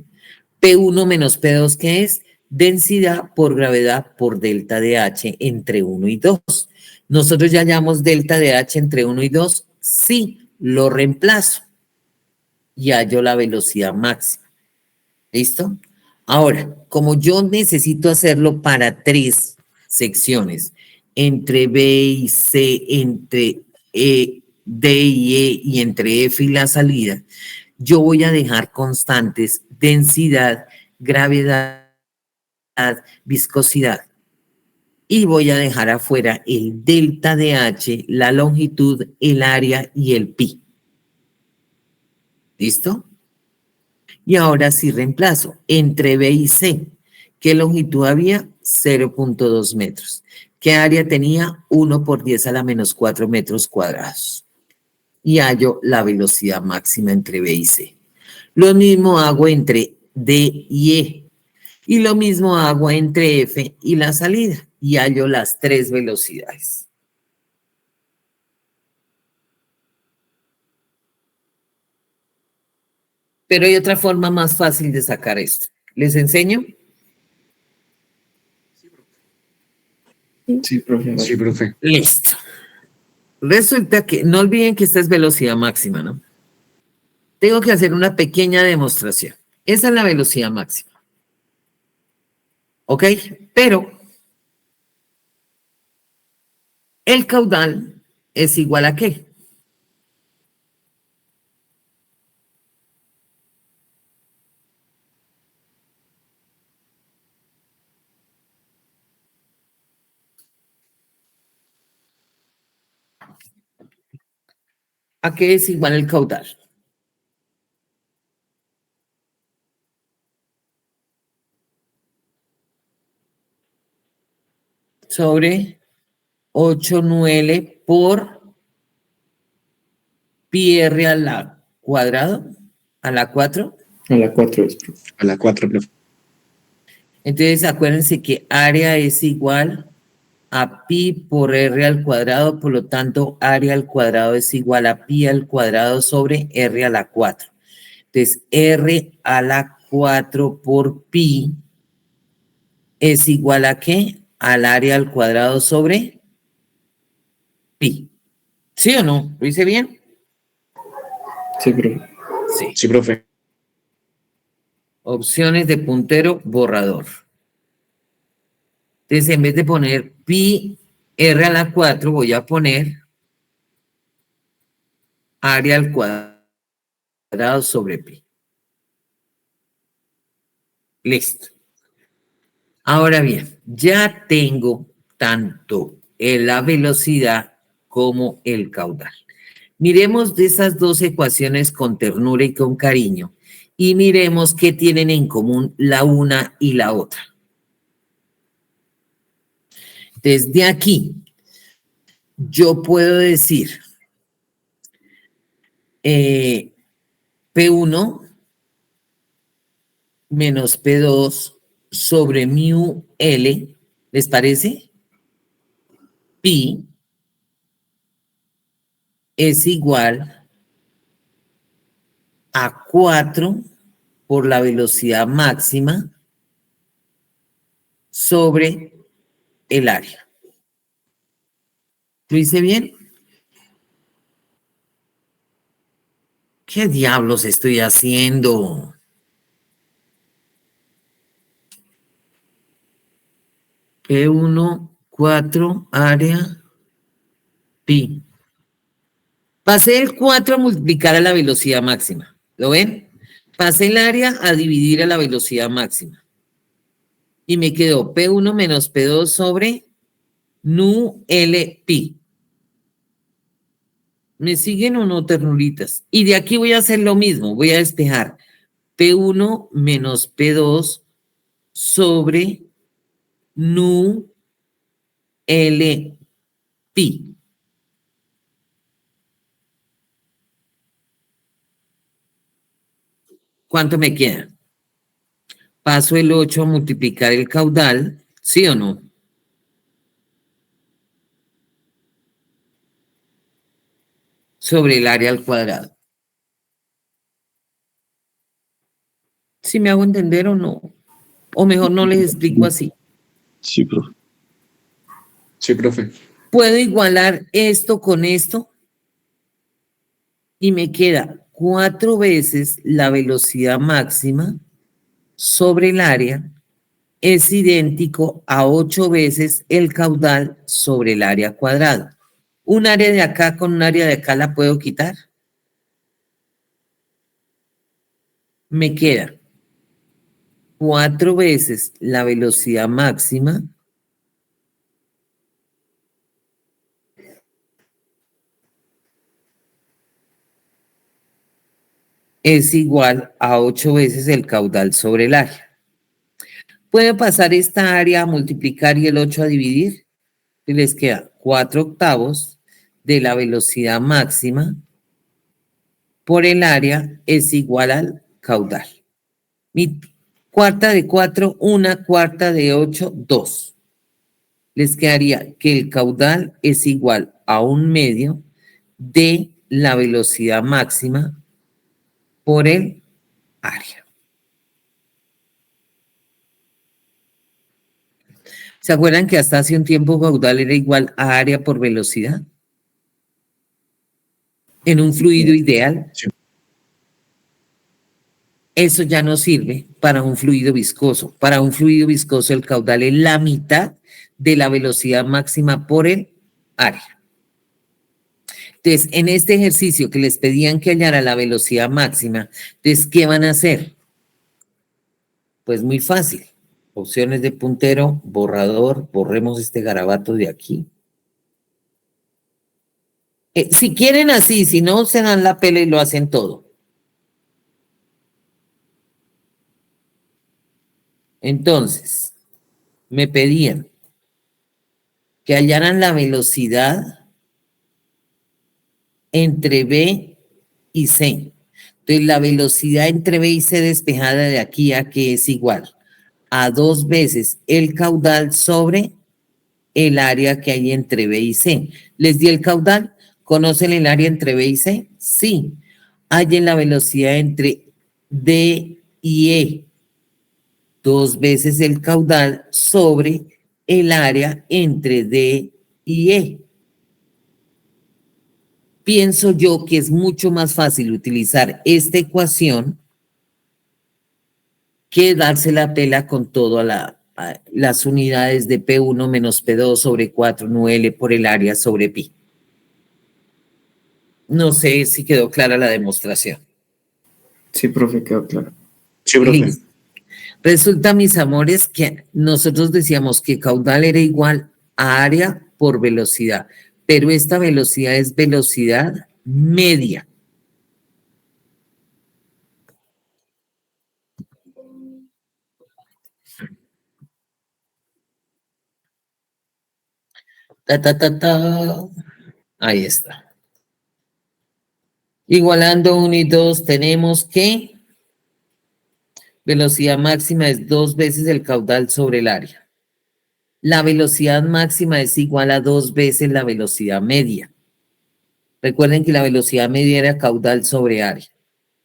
P1 menos P2, ¿qué es? Densidad por gravedad por delta de H entre 1 y 2. ¿Nosotros ya hallamos delta de H entre 1 y 2? Sí, lo reemplazo y hallo la velocidad máxima. ¿Listo? Ahora, como yo necesito hacerlo para 3 secciones, entre B y C, entre D y E y entre F y la salida, yo voy a dejar constantes densidad, gravedad, viscosidad. Y voy a dejar afuera el delta de H, la longitud, el área y el pi. ¿Listo? Y ahora sí reemplazo entre B y C. ¿Qué longitud había? 0.2 metros. ¿Qué área tenía? 1 por 10 a la menos 4 metros cuadrados. Y hallo la velocidad máxima entre B y C. Lo mismo hago entre D y E. Y lo mismo hago entre F y la salida. Y hallo las 3 velocidades. Pero hay otra forma más fácil de sacar esto. ¿Les enseño? Sí, profe. Sí, profe. Listo. Resulta que, no olviden que esta es velocidad máxima, ¿no? Tengo que hacer una pequeña demostración. Esa es la velocidad máxima. ¿Ok? Pero el caudal es igual a ¿qué? ¿A qué es igual el caudal? Sobre 8L por pi r a la cuadrado, a la 4. A la 4 es, profe. A la 4, profe. Entonces acuérdense que área es igual a pi por r al cuadrado, por lo tanto área al cuadrado es igual a pi al cuadrado sobre r a la 4. Entonces r a la 4 por pi es igual a ¿qué? Al área al cuadrado sobre pi. ¿Sí o no? ¿Lo hice bien? Sí, profe. Sí. Sí, profe. Opciones de puntero, borrador. Entonces, en vez de poner pi r a la 4, voy a poner área al cuadrado sobre pi. Listo. Ahora bien, ya tengo tanto la velocidad como el caudal. Miremos de esas dos ecuaciones con ternura y con cariño y miremos qué tienen en común la una y la otra. Desde aquí, yo puedo decir P1 menos P2 sobre mu L, ¿les parece? Pi es igual a 4 por la velocidad máxima sobre el área. ¿Lo hice bien? ¿Qué diablos estoy haciendo? P1, 4, área, pi. Pasé el 4 a multiplicar a la velocidad máxima. ¿Lo ven? Pasé el área a dividir a la velocidad máxima. Y me quedó P1 menos P2 sobre nu L pi. ¿Me siguen o no, ternuritas? Y de aquí voy a hacer lo mismo. Voy a despejar P1 menos P2 sobre nu L pi. ¿Cuánto me queda? Paso el 8 a multiplicar el caudal, ¿sí o no? Sobre el área al cuadrado. ¿Sí me hago entender o no? O mejor no les explico así. Sí, profe. Sí, profe. Puedo igualar esto con esto y me queda 4 veces la velocidad máxima sobre el área es idéntico a 8 veces el caudal sobre el área cuadrado. Un área de acá con un área de acá la puedo quitar. Me queda 4 veces la velocidad máxima es igual a 8 veces el caudal sobre el área. Puede pasar esta área a multiplicar y el 8 a dividir. Y les queda 4 octavos de la velocidad máxima por el área es igual al caudal. Mi cuarta de 4, una cuarta de 8, 2. Les quedaría que el caudal es igual a 1/2 de la velocidad máxima por el área. ¿Se acuerdan que hasta hace un tiempo caudal era igual a área por velocidad? En un fluido ideal. Sí. Eso ya no sirve para un fluido viscoso. Para un fluido viscoso el caudal es la mitad de la velocidad máxima por el área. Entonces, en este ejercicio que les pedían que hallara la velocidad máxima, entonces, ¿qué van a hacer? Pues muy fácil. Opciones de puntero, borrador, borremos este garabato de aquí. Si quieren así, si no, se dan la pela y lo hacen todo. Entonces, me pedían que hallaran la velocidad entre B y C. Entonces, la velocidad entre B y C despejada de aquí a que es igual a 2 veces el caudal sobre el área que hay entre B y C. ¿Les di el caudal? ¿Conocen el área entre B y C? Sí. Hallen la velocidad entre D y E. 2 veces el caudal sobre el área entre D y E. Pienso yo que es mucho más fácil utilizar esta ecuación que darse la pela con todas las unidades de P1 menos P2 sobre 4 nu L por el área sobre pi. No sé si quedó clara la demostración. Sí, profe, quedó claro. Sí, profe. Listo. Resulta, mis amores, que nosotros decíamos que caudal era igual a área por velocidad, pero esta velocidad es velocidad media. Ahí está. Igualando 1 y 2, tenemos que velocidad máxima es 2 veces el caudal sobre el área. La velocidad máxima es igual a 2 veces la velocidad media. Recuerden que la velocidad media era caudal sobre área.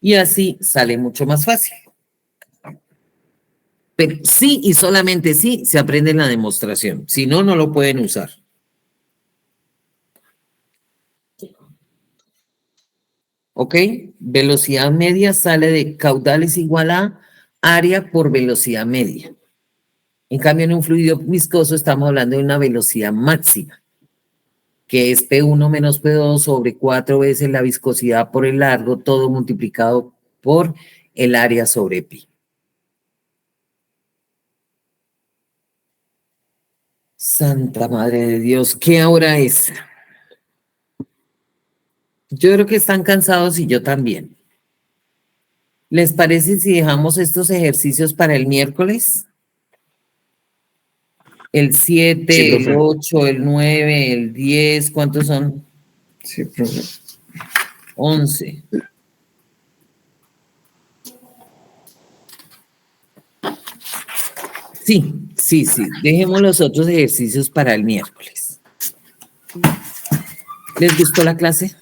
Y así sale mucho más fácil. Pero sí y solamente sí se aprende en la demostración. Si no, no lo pueden usar. ¿Ok? Velocidad media sale de caudal es igual a área por velocidad media. En cambio, en un fluido viscoso estamos hablando de una velocidad máxima, que es P1 menos P2 sobre 4 veces la viscosidad por el largo, todo multiplicado por el área sobre pi. Santa Madre de Dios, ¿qué hora es? Yo creo que están cansados y yo también. ¿Les parece si dejamos estos ejercicios para el miércoles? El 7, Sí, el profe. 8, el 9, el 10, ¿cuántos son? Sí, profe. 11. Sí. Dejemos los otros ejercicios para el miércoles. ¿Les gustó la clase?